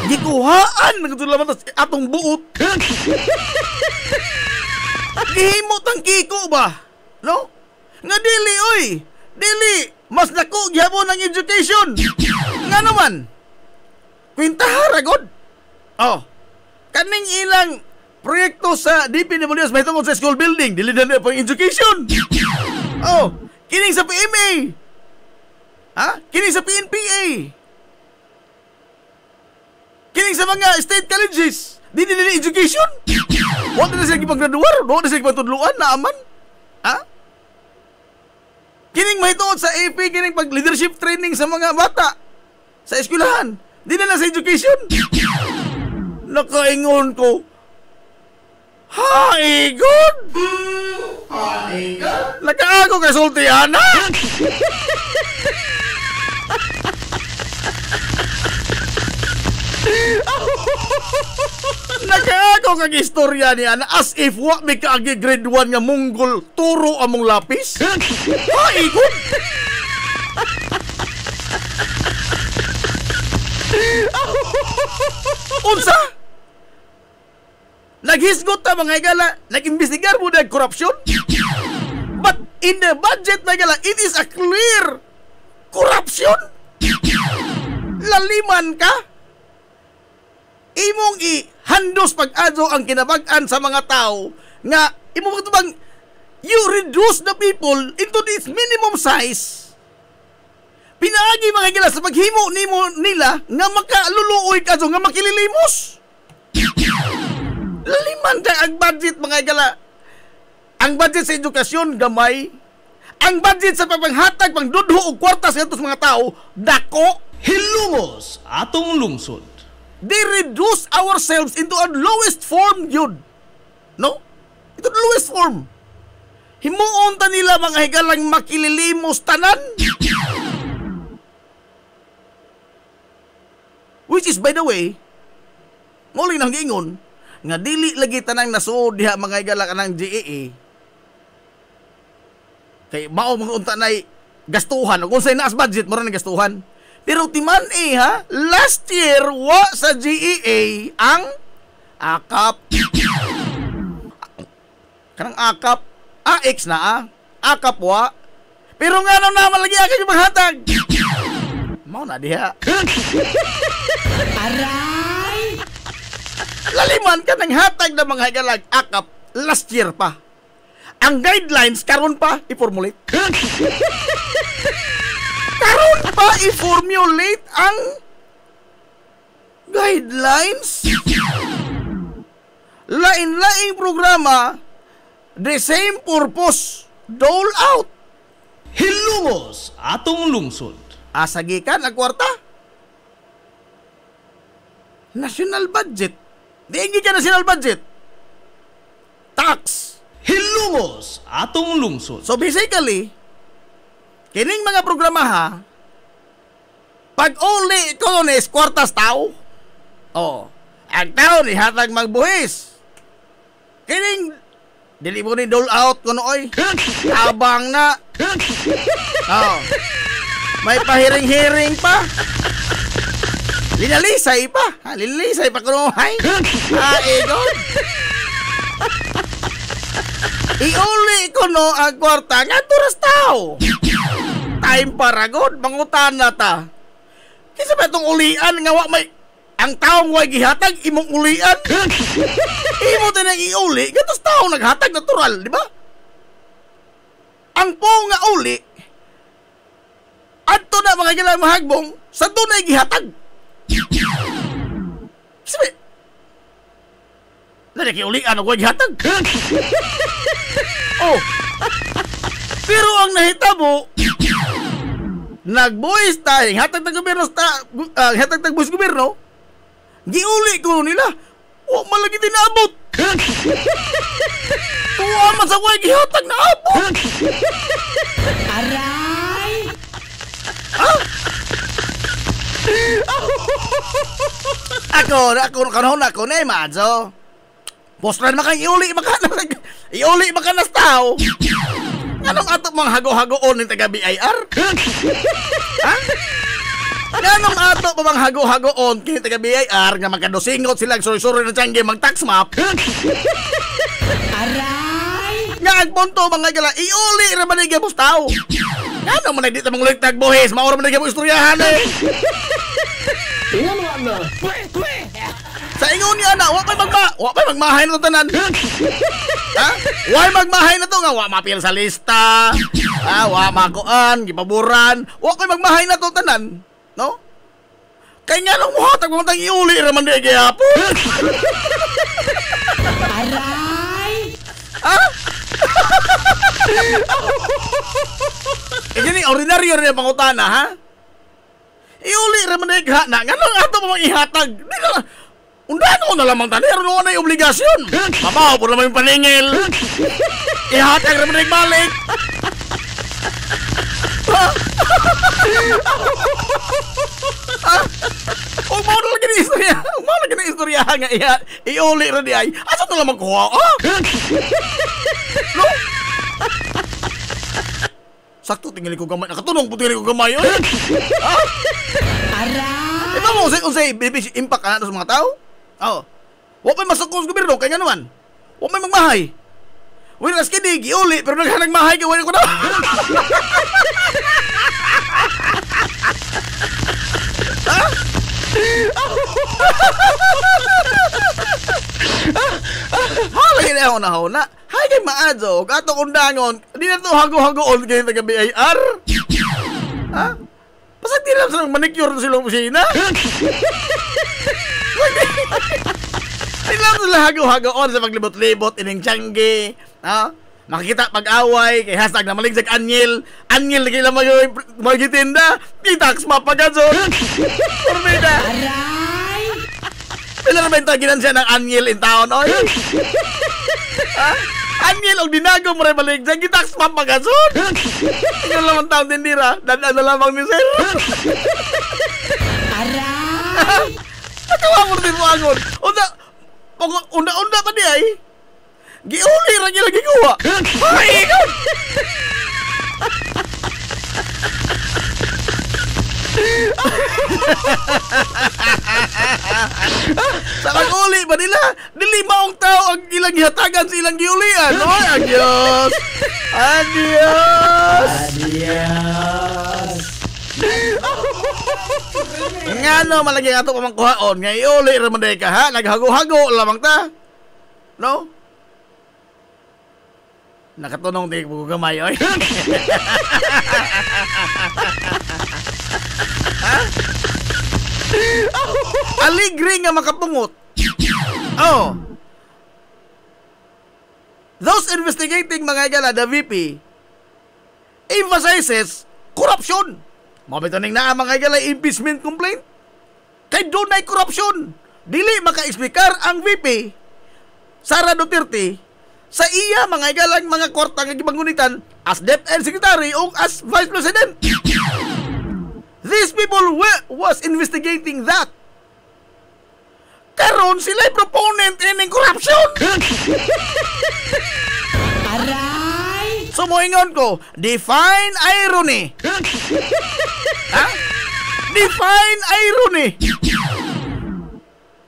Gikuhaan nagtulaman atong buot. Gihimo tang kiko ba? No? Nga dili oy. Dili mas dako gyapon ang education. Nga naman. Kwintaha ragod. Oh. Kaning ilang proyekto sa DPWS may tungkol sa school building, dili na pang education. Oh, kining sa PMA. Ha? Kining sa PNPA. Kining sa mga state colleges, dili na education. Wa na sila gipaggraduar, wa na sila gipatudluan na aman. Ha? Kining mahitungod sa AP, kining pag leadership training sa mga bata sa eskwelahan, di na sa education. Nakaingon ko, haigon! Haigon? Nakaako kay Sultiana? Nakaako kag istorya niya na as if wa may kaagi grade 1 nga Mongol turo among lapis. Haigon? Unsa? Naghisgot ta mga igala, nag-imbestigar mo na corruption. But in the budget mga igala, it is a clear corruption. Laliman ka? Imong i-handos pag-adyo ang kinabag-an sa mga tao nga imong katubang you reduce the people into this minimum size. Pinaagi mga igala sa paghimo nila nga makaluluoy ka nga makililimos. Laliman ka ang budget mga igala. Ang budget sa edukasyon gamay. Ang budget sa pagpanghatag pangdudho og kwarta sa atos mga tao dako. Hilungos atong lungsod. They reduce ourselves into a lowest form yun. No? Ito the lowest form. Himuon ta nila mga higalang makililimos tanan. Which is by the way, muling nang giingon nga dili lagi tanang nasuod diha mga higala kanang GAA. Kay mao mga unta nay gastuhan, kung say naas budget mo ra gastuhan. Pero timan ha, last year wa sa GAA ang akap. Kanang akap, AX na akap wa. Pero nga naman lagi akin yung maghatag. Mao na diha. Aray! Laliman ka ng hatag na mga hagalag akap last year pa. Ang guidelines karon pa i-formulate. Karon pa i-formulate ang guidelines. Lain-laing programa, the same purpose, dole out. Hilungos atong lungsod. Asagikan ang kwarta. National budget. Diingi ka national budget. Tax. Hilungos atong lungsod. So basically, kining mga programa ha, pag uli kolonis, kwartas tao. Oh, ang tao ni hatag magbuhis. Kining dili mo ni dole out kuno oy. Abang na. Oh. May pahiring-hiring pa. Linalisay pa. Ha, linalisay pa kuno hay. Igon. Iuli kuno ang kwarta nga turas tao. Time paragod, mangutan na ta. Kisa ba itong ulian nga wa may ang taong way gihatag imong ulian. Imo din ang iuli, gatos tao naghatag natural, di ba? Ang po nga uli, adto na mga gilang mahagbong sa dunay gihatag. Sabi, nanakiulian ang way gihatag. Oh, pero ang nahitabo, nagbuhis tayo, hatag ng gobyerno, hatag ng buhis gobyerno, giuli ko nila, o malagi din naabot. Tuwa man sa way gihatag na abot. Aray! Ha? Ako kanahon ako na madzo. Postran makang iuli makanas tao. Anong ato mga hago-hagoon ng taga BIR? Ha? Anong ato pa mga hago-hagoon kini taga BIR nga magkadosingot sila suri-suri na tiyangge mag-tax map? Aray! Nga ang punto mga gala, iuli raman ang gabos tao. Ano man nagdita mong ulit nagbuhis, maura man nagdita mong istoryahan eh. Sa ingon niya na, wapay magmahay na ito tanan. Ha? Why magmahay na to nga, wa mapil sa lista. Wa makuan, gipaburan. Wapay magmahay na to tanan. No? Kaya nga nung muhatag mo tang iuli raman di gyapon. Aray! Ha? Gini, ordinaryo rin ang pangutana, ha? Iuli raman di na. Nga nung ato mo ihatag. Di na undahan ko na lamang tani, aron na yung obligasyon. Mabaho po naman yung paningil. Ihatag naman na balik. Huwag mo na lagi na istorya. Nga iuli rin ay. Asa na lamang kuha? No? Sakto tinggalin ko gamay. Nakatunong po tinggalin ko gamay. Aray! Ito mo, unsay impact ka na sa mga tao? Huwag may masakong sa gobyerno, kaya nga naman. Huwag may magmahay. Wala nas kinig, iuli, pero nagmahay ka, wala ko na. Halay na ako na. Hay kay maadzo, gato kundangon, di na to hago-hagoon kayo taga BIR. Ha? Pasag di lang sa manicure na silang kusina. Di lang sila hago-hagoon sa paglibot-libot ining tiyangge. Ha? Makikita pag-away, kay hashtag na maligsag anyil. Anyil na kailan magitinda. Di-tax mapagazon. Formida. Aray! Pila na ba yung taginan siya ng anyil in town, oy? Ha? Anyil o dinago mo rin maligsag. Di-tax mapagazon. Ikaw naman taon din dira. Dadaan na lamang ni sir. Aray! Nakawa mo rin mo angon. Unda pa di ay. Giuli ra niya lagi kuha. Ay, ikaw! Sa kag-uli ba nila? Dili maong tao ang ilang hatagan sa ilang giulian. No? Adios! Adios! Adios! Nga no, malagi nga ito pamangkuhaon. Nga iuli ra man ka ha? Naghago-hago lamang ta. No? Nakatunong di ko gamay, oy. Ha? Aligre nga makapungot. Oh. Those investigating mga gala, the VP, emphasizes corruption. Mabitaning na mga gala impeachment complaint. Kay doon ay corruption. Dili maka-explicar ang VP, Sara Duterte, sa iya mga igalang mga kwarta nga gibangunitan as DepEd Secretary o as Vice President. These people was investigating that. Karon sila'y proponent ining corruption. Aray! So moingon ko, define irony. Ha? Define irony.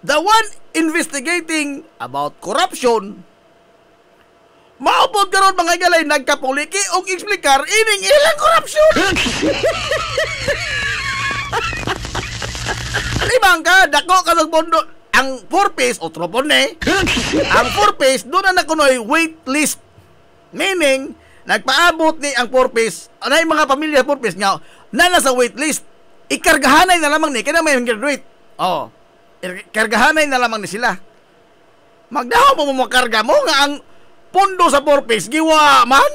The one investigating about corruption maupod karon mga galay nagkapuliki og eksplikar ining ilang korupsyon. Limang ka, dako ka ng bondo. Ang purpose, o tropone, ang purpose, doon na nakunoy wait list. Meaning, nagpaabot ni ang purpose, na yung mga pamilya purpose nga, na nasa wait list. Ikargahanay na lamang ni, kaya may graduate. Oh, ikargahanay na lamang ni sila. Magdaho mo makarga mo nga ang pondo sa purpose, giwa man.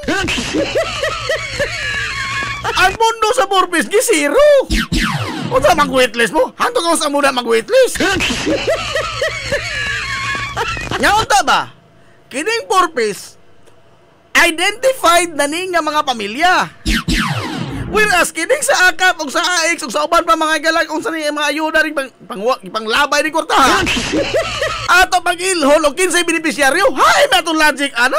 Ang pondo sa purpose, gisiro. O sa mag-waitlist mo? Hanto ka sa muna mag-waitlist. Ngayon ba? Kining purpose, identified na ni nga mga pamilya. Whereas kining sa akap ug sa AX ug sa uban pa mga galag unsa ni mga ayuda ring panglabay ni kwarta. Ato pag-ilhol og kinsay benepisyaryo, hay na itong logic ana.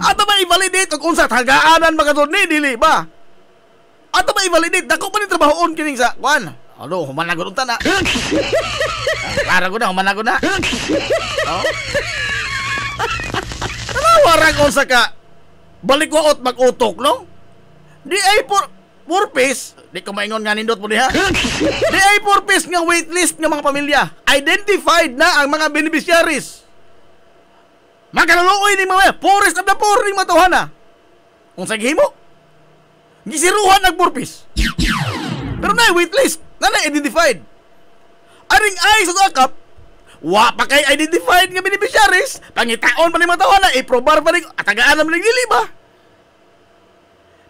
Ato ba i-validate og unsa tagaanan magadto ni dili ba? Ato ba i-validate dako pa ni trabahoon kining sa kwan? Ano, humanagod unta na. Para ko na, humanagod na. Oh. Tanawarang unsa ka balik ko ot mag-utok, no? Di ay purpose, di ko maingon nga nindot po diha. Di ay purpose nga waitlist ng mga pamilya. Identified na ang mga beneficiaries. Magkaluluoy ni mga poorest of the poor ning matuhana. Kung sa gihimo, gisiruhan nag-purpose. Pero na waitlist, na identified. Aring ay sa akap, wa pa kay identified nga beneficiaries, pangitaon pa ni matuhana, iprobar pa rin, atagaan naman ng dili ba?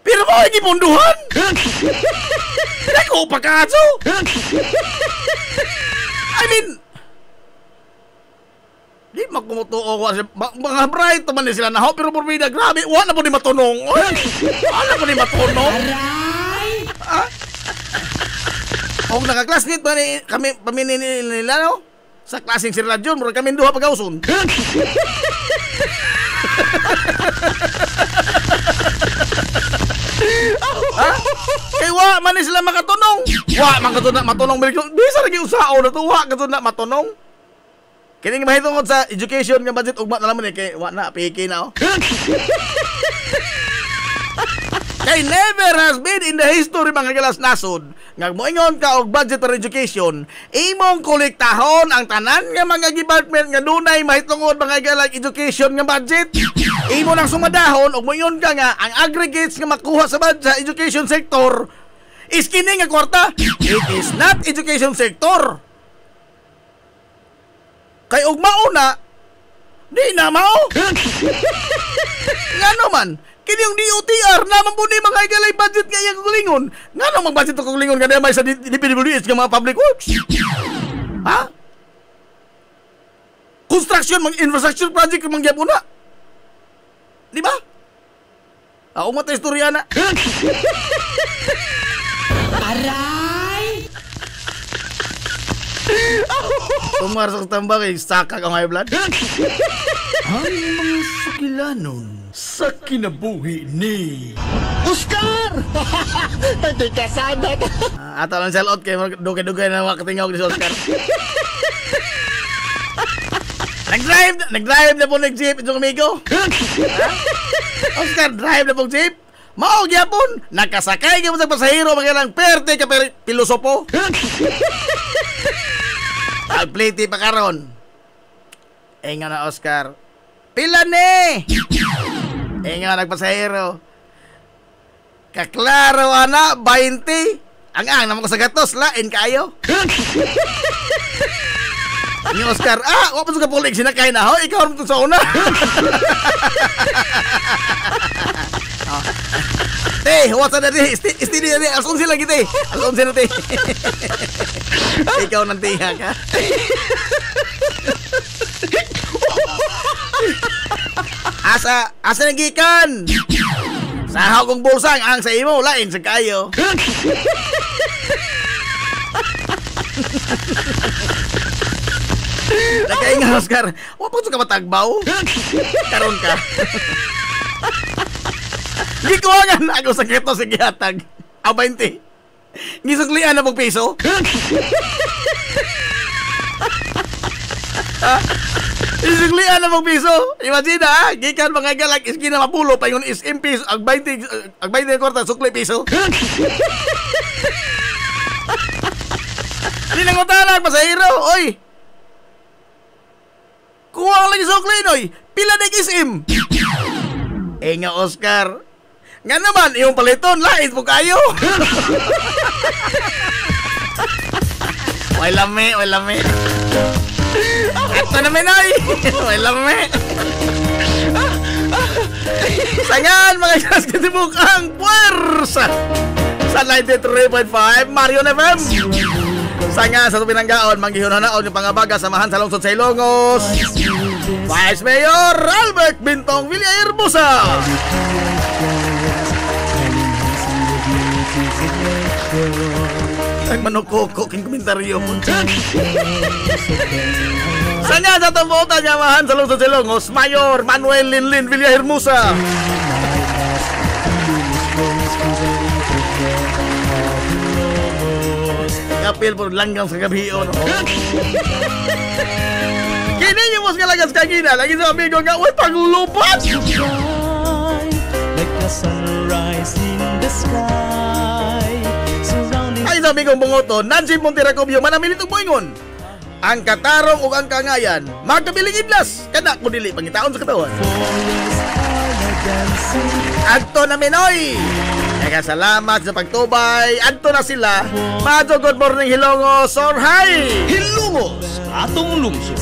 Pero mo ay gipunduhan. Dako pa kaso. I mean, di magkumutuo ko mga bright man sila na pero porbida grabe wala po ni matunong. Wala po ni matunong. Og naka-classmate ba ni kami pamini nila no? Sa klaseng sila John, mura kami duha pagauson. Ha? Kay wa man sila makatunong. Wa man kadto na matunong bisa lagi usao na to wa kadto na matunong. Kining mahitungod sa education nga budget ugma na lamon kay wa na piki na oh. Kay never has been in the history mga galas nasod nga moingon ka og budget for education imong kolektahon ang tanan nga mga department nga dunay mahitungod mga galas education nga budget. Imo nang sumadahon og moingon ka nga ang aggregates nga makuha sa budget sa education sector is kini nga kwarta. It is not education sector. Kay og mauna di na mao. Ngano man kini yung DOTR naman po ni mga igalay budget nga iyang kulingon. Nga nang mag-budget o kulingon nga may sa DPWH nga mga public works? Ha? Construction, mga infrastructure project yung mga gyapon na. Di ba? Umata istorya na. Aray! Tumar sa tambang sakak ang high blood. Ang mga sukilanon sa kinabuhi ni Oscar! Hindi ka sana. ato lang salot kay dugay-dugay na makatingog ni Oscar. Nag-drive na po ng-jeep itong amigo. Oscar, drive na po jeep. Mao gyapon, nakasakay gyapon sa pasahero magalang perte ka pilosopo. Agpliti pa karon. Nga na Oscar. Pila ni? Nga nagpasahero. Kaklaro ana 20. Ang naman ko sa gatos lain kayo. Ni Oscar, wa pa sa pulik sinakay na ho, ikaw mo sa una. Te, what's that? Istidi na, asun sila kita. Asun sila te. Ikaw nang tiha ka. Asa nagikan? Sa akong bulsang ang sa imo lain sa kayo. Nakainga Oscar, wa pa ka matagbaw. Karon ka. Gikuwangan ako sa keto sa gihatag. 20. Gisuklian na pong piso. Gisuklian na pong piso. Imagine ha, gikan mga galak iski na mapulo pa yung SM piso. Ag 20 kwarta sukli piso. Linangutalag pasahero, oy. Kuwang lagi sukli noy. Pila na SM. Nga Oscar. Nga naman, yung paliton, lait po kayo. Way lami. Ito naman ay. Way lami. Sangan, mga gas katibuk ang puwersa. Sa 93.5, Marion FM. Sangan, sa tupinanggaon, manggihunanaon yung pangabaga, samahan sa lungsod sa Ilongos. Vice Mayor Albert Bintong Villahermosa. Ang manukoko king komentaryo mo. Sanya sa tambutan nyamahan sa lungsod Silongos, Mayor Manuel Linlin Villahermosa. Kapil po langgang sa gabi, no? Kini niyo mo nga lagas kagina, lagi sa amigo nga, uy, paglulupat! Like a sunrise in the sky. Ay sa amigong bungoton, Nancy Monteracobio, manamilit og moingon. Ang katarong ug ang kangayan, magkabiling idlas, kada ko dili pangitaon sa katawan. Adto na Minoy! Salamat sa pagtubay. Adto na sila. Madyo, good morning Hilongos or hi! Hilongos, atong lungsod.